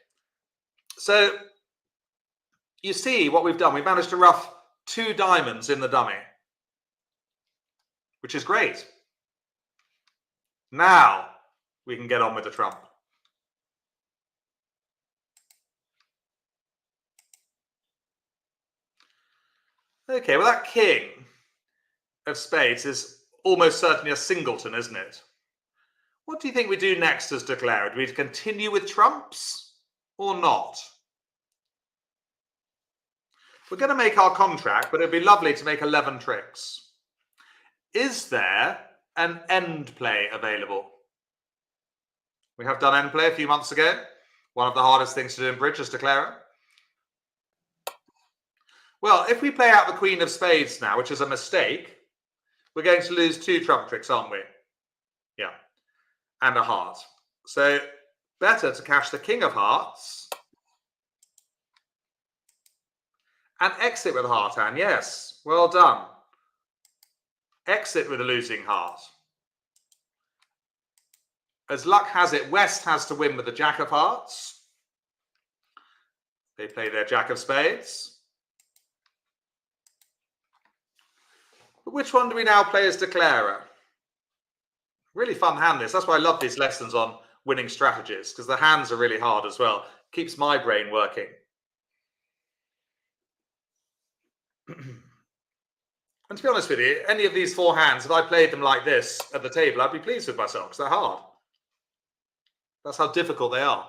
So you see what we've done. We've managed to ruff 2 diamonds in the dummy, which is great. Now we can get on with the trump. Okay, well, that king of spades is almost certainly a singleton, isn't it? What do you think we do next as declared? Do we continue with trumps or not? We're going to make our contract, but it'd be lovely to make 11 tricks. Is there an end play available? We have done end play a few months ago. One of the hardest things to do in bridge as declarer. Well, if we play out the queen of spades now, which is a mistake, we're going to lose 2 trump tricks, aren't we? Yeah. And a heart. So better to cash the king of hearts and exit with a heart hand. Yes, well done. Exit with a losing heart. As luck has it, West has to win with the jack of hearts. They play their jack of spades. But which one do we now play as declarer? Really fun hand this. That's why I love these lessons on winning strategies, because the hands are really hard as well. Keeps my brain working. And to be honest with you, any of these 4 hands, if I played them like this at the table, I'd be pleased with myself because they're hard. That's how difficult they are.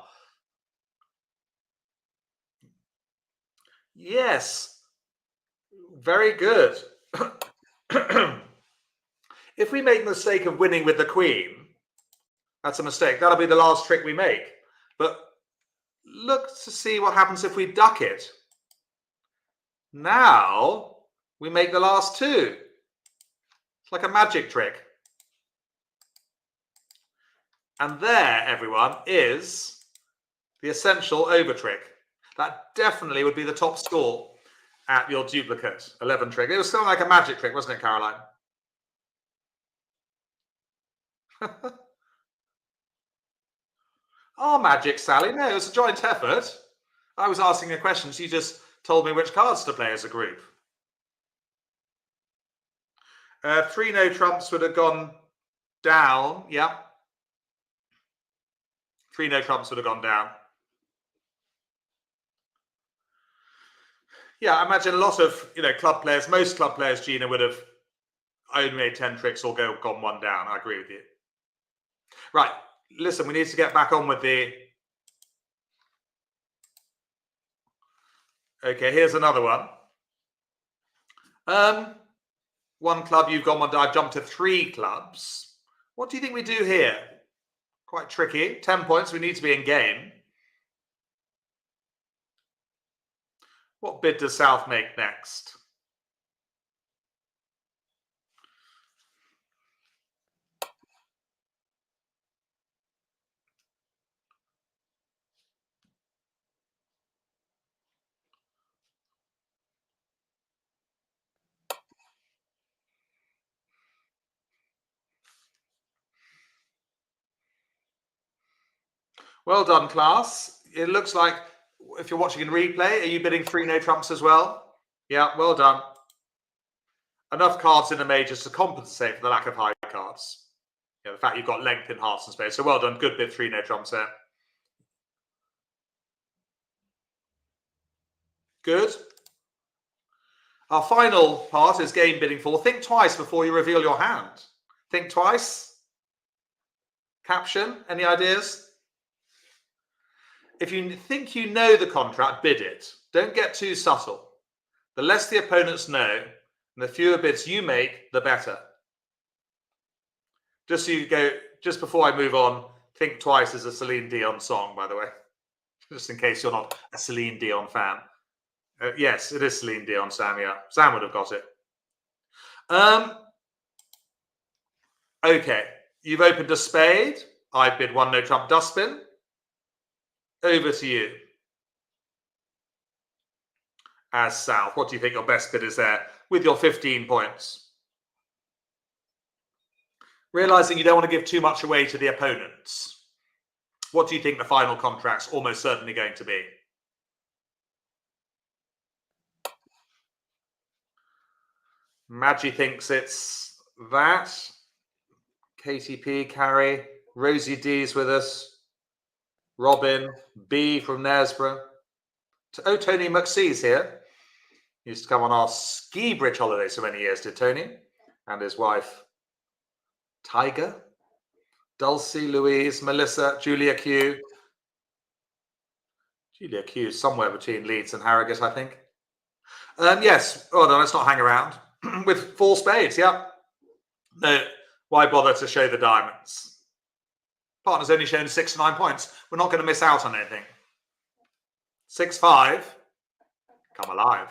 Yes. Very good. If we make the mistake of winning with the queen, that's a mistake. That'll be the last trick we make. But look to see what happens if we duck it. Now we make the last 2. It's like a magic trick. And there, everyone, is the essential over trick. That definitely would be the top score at your duplicate 11 trick. It was still like a magic trick, wasn't it, Caroline? Oh, magic, Sally. No, it was a joint effort. I was asking a question. She just told me which cards to play as a group. 3 no trumps would have gone down. Yeah. 3 no trumps would have gone down. Yeah, I imagine a lot of club players, most club players, Gina, would have only made 10 tricks or gone 1 down. I agree with you. Right, listen, we need to get back on with the... Okay, here's another one. 1 club, you've gone 1 down. I've jumped to 3 clubs. What do you think we do here? Quite tricky. 10 points, we need to be in game. What bid does South make next? Well done, class. It looks like, if you're watching in replay, are you bidding 3 no trumps as well? Yeah, well done. Enough cards in the majors to compensate for the lack of high cards. The fact you've got length in hearts and spades. So well done. Good bid, 3 no trumps there. Good. Our final part is game bidding 4. Think twice before you reveal your hand. Think twice. Caption, any ideas? If you think you know the contract, bid it. Don't get too subtle. The less the opponents know, and the fewer bids you make, the better. Just so you go, just before I move on, Think Twice is a Celine Dion song, by the way. Just in case you're not a Celine Dion fan. Yes, it is Celine Dion, Sam, yeah. Sam would have got it. Okay, you've opened a spade. I bid 1 no trump dustbin. Over to you. As South, what do you think your best bid is there with your 15 points? Realizing you don't want to give too much away to the opponents. What do you think the final contract's almost certainly going to be? Maggie thinks it's that. KTP, Carrie, Rosie D's with us. Robin, B from Knaresborough. Oh, Tony McSee's here. He used to come on our ski bridge holiday so many years, did Tony? And his wife, Tiger. Dulcie, Louise, Melissa, Julia Q. Julia Q is somewhere between Leeds and Harrogate, I think. Yes. Oh, no, let's not hang around. With 4 spades, yeah. No, why bother to show the diamonds? Partner's only shown 6 to 9 points. We're not going to miss out on anything. 6-5. Come alive.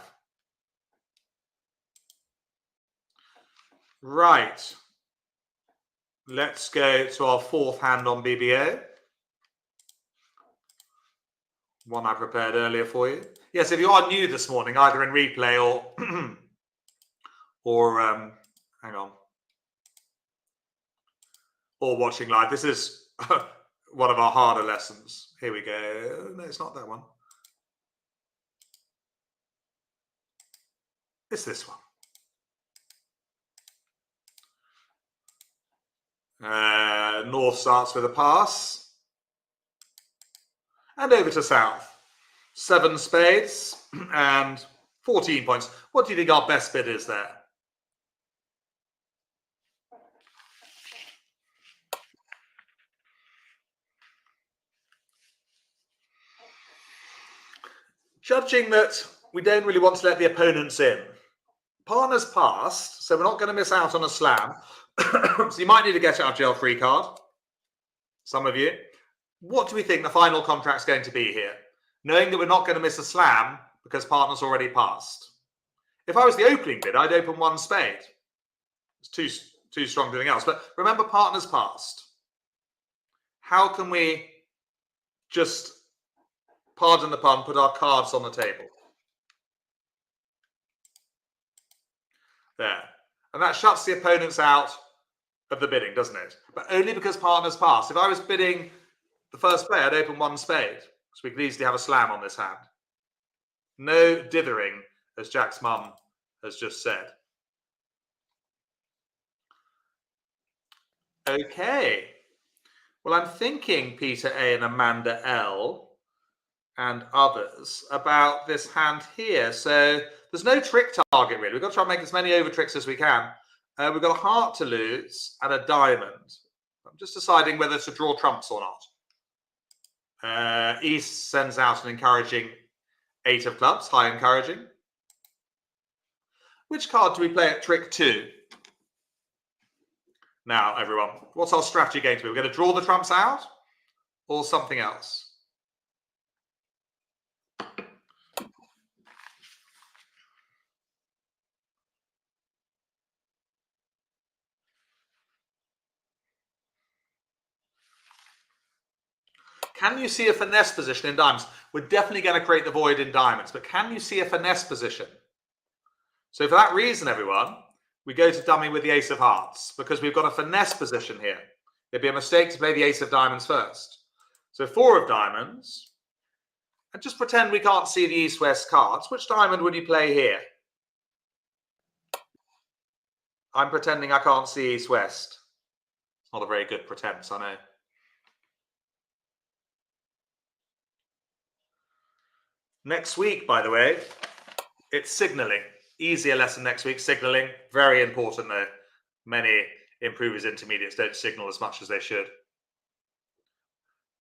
Right. Let's go to our 4th hand on BBO. One I prepared earlier for you. Yes, if you are new this morning, either in replay or hang on, or watching live, this is one of our harder lessons. Here we go. No, it's not that one. It's this one. North starts with a pass. And over to South. 7 spades and 14 points. What do you think our best bid is there? Judging that we don't really want to let the opponents in. Partner's passed, so we're not going to miss out on a slam. So you might need to get out of jail free card. Some of you. What do we think the final contract's going to be here? Knowing that we're not going to miss a slam because partner's already passed. If I was the opening bid, I'd open 1 spade. It's too strong to do anything else. But remember, partner's passed. How can we just, pardon the pun, put our cards on the table? There. And that shuts the opponents out of the bidding, doesn't it? But only because partner's passed. If I was bidding the first player, I'd open 1 spade. So we could easily have a slam on this hand. No dithering, as Jack's mum has just said. Okay. Well, I'm thinking Peter A and Amanda L and others about this hand here. So there's no trick target, really. We've got to try and make as many over tricks as we can. We've got a heart to lose and a diamond. I'm just deciding whether to draw trumps or not. East sends out an encouraging 8 of clubs, high encouraging. Which card do we play at trick 2? Now, everyone, what's our strategy going to be? We're going to draw the trumps out or something else? Can you see a finesse position in diamonds? We're definitely going to create the void in diamonds, but can you see a finesse position? So for that reason, everyone, we go to dummy with the ace of hearts because we've got a finesse position here. It'd be a mistake to play the ace of diamonds first. So 4 of diamonds. And just pretend we can't see the east-west cards. Which diamond would you play here? I'm pretending I can't see east-west. It's not a very good pretense, I know. Next week, by the way, it's signaling. Easier lesson next week, signaling. Very important, though. Many improvers, intermediates don't signal as much as they should.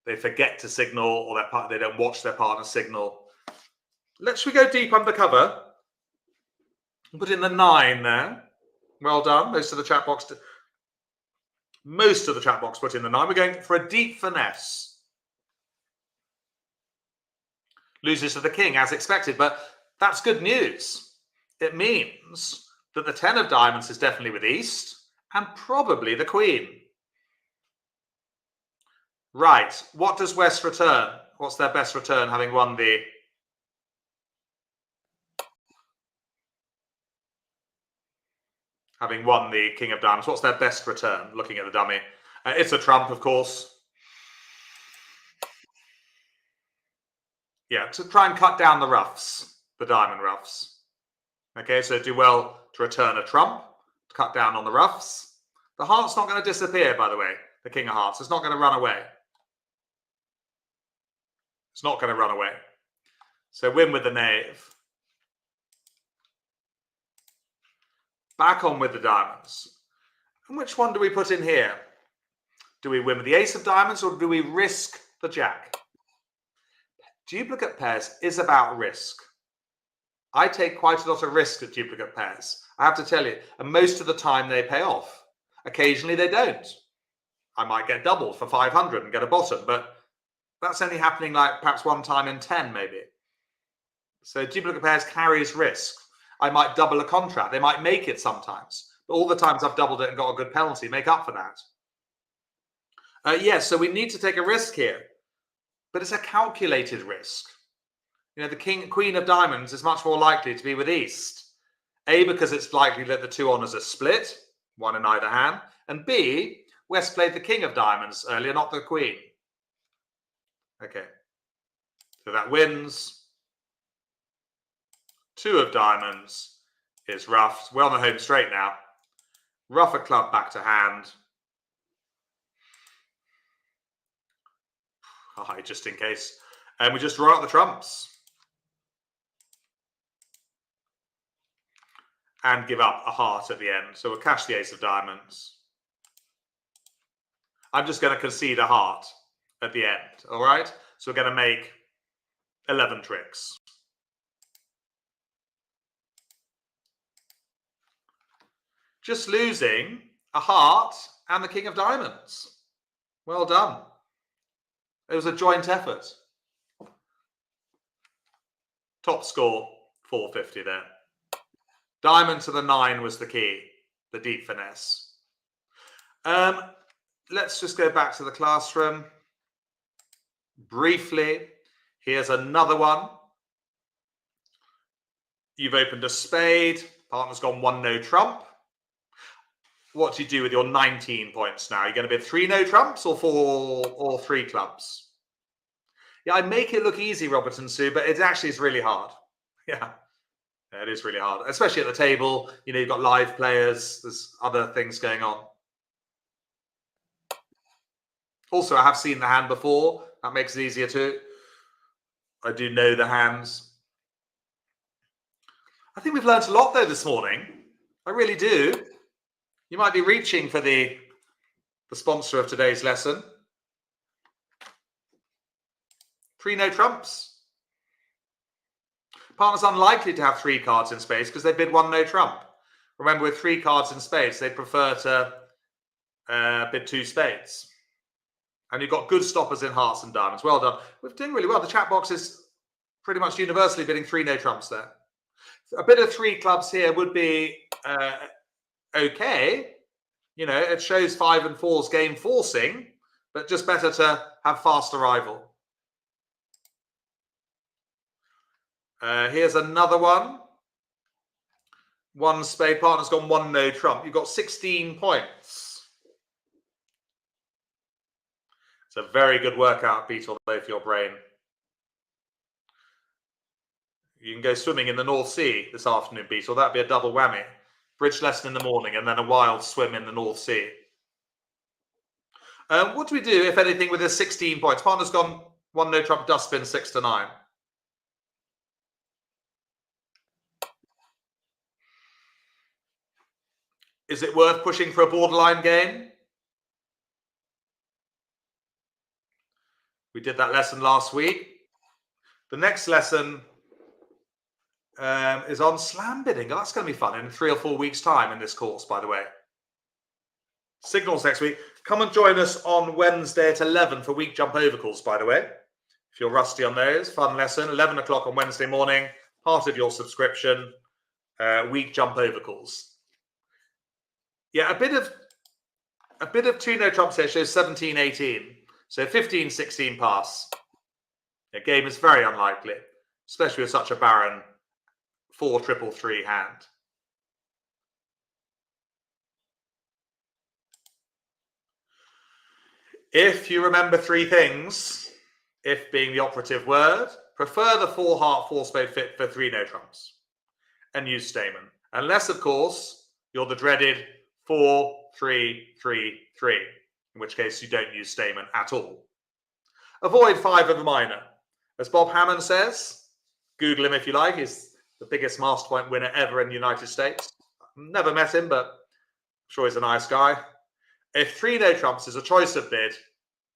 they forget to signal, or they don't watch their partner signal. Should we go deep undercover? Put in the 9 there. Well done. Most of the chat box put in the 9. We're going for a deep finesse. Loses to the king as expected, but that's good news. It means that the 10 of diamonds is definitely with East and probably the queen. Right. What does West return? What's their best return, having won the... Having won the King of Diamonds, what's their best return? Looking at the dummy. It's a trump, of course. Yeah, to try and cut down the ruffs, the diamond ruffs. Okay, so do well to return a trump, to cut down on the ruffs. The heart's not going to disappear, by the way, the King of Hearts. It's not going to run away. It's not going to run away. So win with the knave. Back on with the diamonds. And which one do we put in here? Do we win with the ace of diamonds, or do we risk the jack? Duplicate pairs is about risk. I take quite a lot of risk at duplicate pairs, I have to tell you, and most of the time they pay off. Occasionally they don't. I might get doubled for 500 and get a bottom, but that's only happening like perhaps one time in 10 maybe. So duplicate pairs carries risk. I might double a contract. They might make it sometimes, but all the times I've doubled it and got a good penalty make up for that. Yes, so we need to take a risk here, but it's a calculated risk. You know, the Queen of Diamonds is much more likely to be with East. A, because it's likely that the two honours are split, one in either hand, and B, West played the King of Diamonds earlier, not the Queen. Okay, so that wins. 2 of diamonds is roughed. We're on the home straight now. Rough a club back to hand. High just in case. And we just draw out the trumps. And give up a heart at the end. So we'll cash the ace of diamonds. I'm just going to concede a heart at the end. All right? So we're going to make 11 tricks. Just losing a heart and the King of Diamonds. Well done. It was a joint effort. Top score, 450 there. Diamond to the 9 was the key, the deep finesse. Let's just go back to the classroom. Briefly, here's another one. You've opened a spade. Partner's gone 1 no trump. What do you do with your 19 points now? You're going to be 3 no trumps or 4 or 3 clubs? Yeah, I make it look easy, Robert and Sue, but it actually is really hard. Yeah, it is really hard, especially at the table. You know, you've got live players. There's other things going on. Also, I have seen the hand before. That makes it easier too. I do know the hands. I think we've learned a lot though this morning. I really do. You might be reaching for the sponsor of today's lesson. 3 no trumps. Partner's unlikely to have 3 cards in spades because they bid 1 no trump. Remember, with 3 cards in spades, they prefer to bid 2 spades. And you've got good stoppers in hearts and diamonds. Well done. We're doing really well. The chat box is pretty much universally bidding 3 no trumps there. A bit of 3 clubs here would be okay. You know, it shows 5 and 4's game forcing, but just better to have fast arrival. Here's another one. 1 spade. Partner's gone 1 no trump. You've got 16 points. It's a very good workout, Beetle, though, for your brain. You can go swimming in the North Sea this afternoon, Beetle. That'd be a double whammy. Bridge lesson in the morning and then a wild swim in the North Sea. What do we do, if anything, with his 16 points? Partner's gone 1 no trump, dustbin 6 to 9. Is it worth pushing for a borderline game? We did that lesson last week. The next lesson is on slam bidding. Oh, that's going to be fun in 3 or 4 weeks' time in this course, by the way. Signals next week. Come and join us on Wednesday at 11 for week jump overcalls, by the way. If you're rusty on those, fun lesson, 11 o'clock on Wednesday morning, part of your subscription, week jump overcalls. Yeah, a bit of two no trumps here shows 17-18. So 15-16 pass. The game is very unlikely, especially with such a barren 4-3-3 hand. If you remember 3 things, if being the operative word, prefer the 4-heart, 4-spade fit for 3 no trumps and use Stamen. Unless, of course, you're the dreaded 4-3-3-3, in which case you don't use Stamen at all. Avoid 5 of the minor. As Bob Hammond says, Google him if you like, he's the biggest master point winner ever in the United States. Never met him, but I'm sure he's a nice guy. If 3 no trumps is a choice of bid,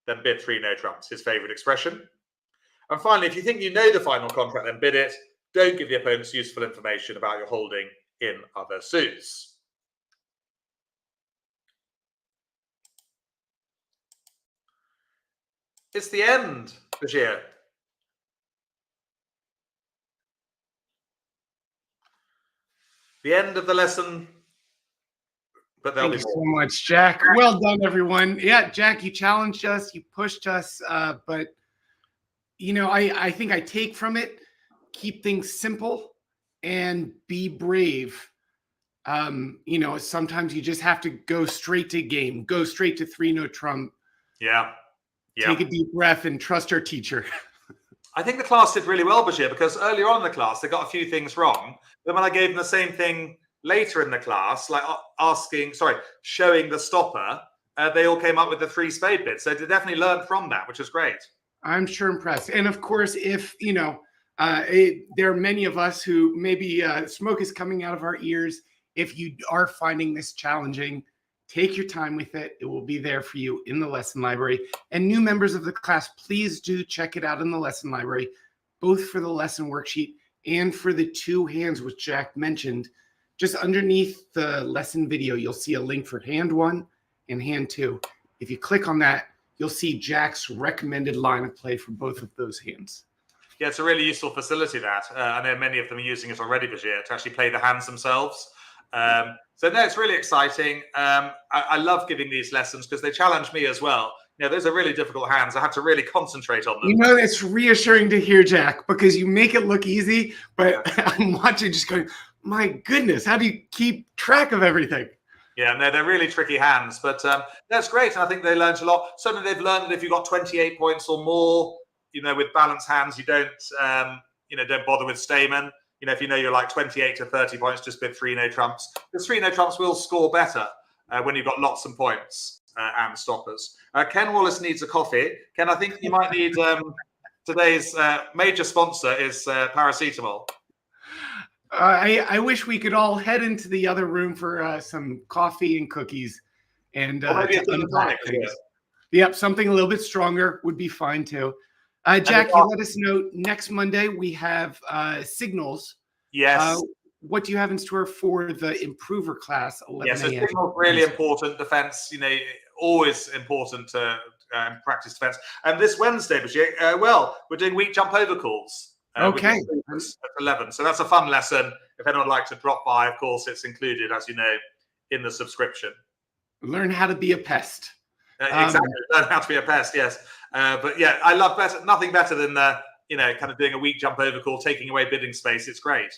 then bid 3 no trumps, his favorite expression. And finally, if you think you know the final contract, then bid it. Don't give the opponents useful information about your holding in other suits. It's the end, Bashir. The end of the lesson. But thank you so much, Jack. Well done, everyone. Yeah, Jack, you challenged us, you pushed us, but you know, I think I take from it, keep things simple and be brave. You know, sometimes you just have to go straight to game, go straight to 3 no trump. Yeah. Take a deep breath and trust our teacher. I think the class did really well, Bashir, because earlier on in the class, they got a few things wrong. Then when I gave them the same thing later in the class, like showing the stopper, they all came up with the 3 spade bits. So they definitely learned from that, which is great. I'm sure impressed. And of course, if, you know, there are many of us who maybe smoke is coming out of our ears. If you are finding this challenging, take your time with it. It will be there for you in the lesson library. And new members of the class, please do check it out in the lesson library, both for the lesson worksheet and for the 2 hands which Jack mentioned. Just underneath the lesson video, you'll see a link for hand 1 and hand 2. If you click on that, you'll see Jack's recommended line of play for both of those hands. Yeah, it's a really useful facility, that. I know many of them are using it already, Bashir, to actually play the hands themselves. So no, it's really exciting. I love giving these lessons because they challenge me as well. You know, those are really difficult hands. I have to really concentrate on them. You know, it's reassuring to hear, Jack, because you make it look easy, but I'm watching just going, my goodness, how do you keep track of everything? Yeah, no, they're really tricky hands, but that's great. And I think they learned a lot. Certainly they've learned that if you've got 28 points or more, you know, with balanced hands, you don't, don't bother with Stamen. You know, if you know you're like 28 to 30 points, just bid 3 no trumps. Because 3 no trumps will score better when you've got lots of points and stoppers. Ken Wallace needs a coffee. Ken, I think you might need today's major sponsor is paracetamol. I wish we could all head into the other room for some coffee and cookies. And maybe a tonic. Yep, something a little bit stronger would be fine too. Jack, you let us know next Monday we have signals. Yes. What do you have in store for the improver class? 11 yes, so signals really important. Defense, you know, always important to practice defense. And this Wednesday, Bashir, we're doing week jump over calls. Okay. At 11. So that's a fun lesson. If anyone would like to drop by, of course, it's included, as you know, in the subscription. Learn how to be a pest. Exactly. Learn how to be a pest, yes. But yeah, I love nothing better than, kind of doing a week jump over call, taking away bidding space. It's great.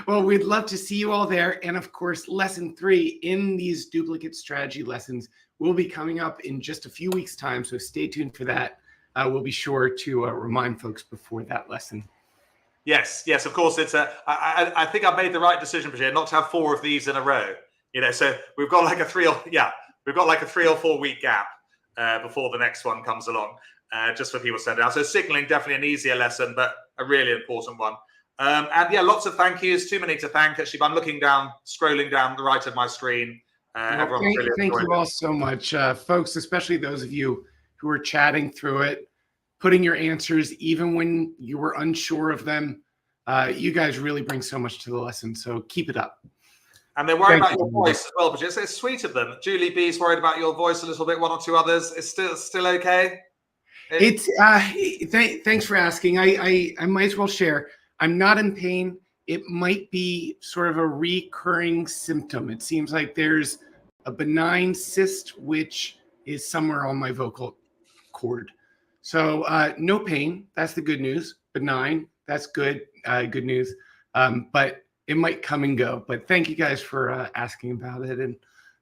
Well, we'd love to see you all there. And of course, lesson 3 in these duplicate strategy lessons will be coming up in just a few weeks' time. So stay tuned for that. We'll be sure to remind folks before that lesson. Yes, of course. It's I think I've made the right decision, Bashir, not to have 4 of these in a row. You know, so we've got like a 3 or 4 week gap before the next one comes along, just for people to send out. So signaling, definitely an easier lesson, but a really important one. And yeah, lots of thank yous. Too many to thank. Actually, I'm scrolling down the right of my screen. Thank you all so much, folks, especially those of you who are chatting through it. putting your answers, even when you were unsure of them. You guys really bring so much to the lesson, so keep it up. And they're worried about your voice as well, but it's sweet of them. Julie B's worried about your voice a little bit, one or two others. It's still okay? It's thanks for asking. I might as well share. I'm not in pain. It might be sort of a recurring symptom. It seems like there's a benign cyst, which is somewhere on my vocal cord. So no pain. That's the good news. Benign. That's good. Good news. But it might come and go. But thank you guys for asking about it. And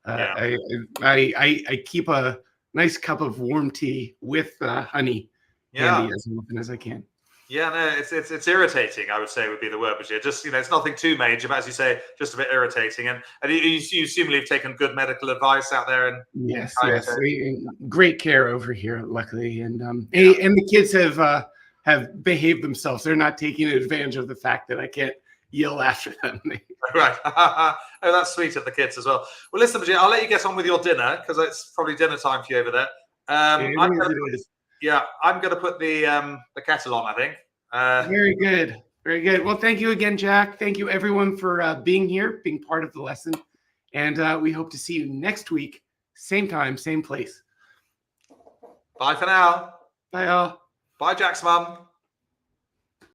I keep a nice cup of warm tea with honey handy as often as I can. Yeah, no, it's irritating, I would say would be the word, but just, it's nothing too major, but as you say, just a bit irritating. And you seemingly have taken good medical advice out there. And yes, great care over here, luckily. And the kids have behaved themselves. They're not taking advantage of the fact that I can't yell after them. Right. Oh, that's sweet of the kids as well. Well, listen, I'll let you get on with your dinner because it's probably dinner time for you over there. I'm going to put the kettle on, I think. Very good. Very good. Well, thank you again, Jack. Thank you, everyone, for being here, being part of the lesson. And we hope to see you next week, same time, same place. Bye for now. Bye, all. Bye, Jack's mum.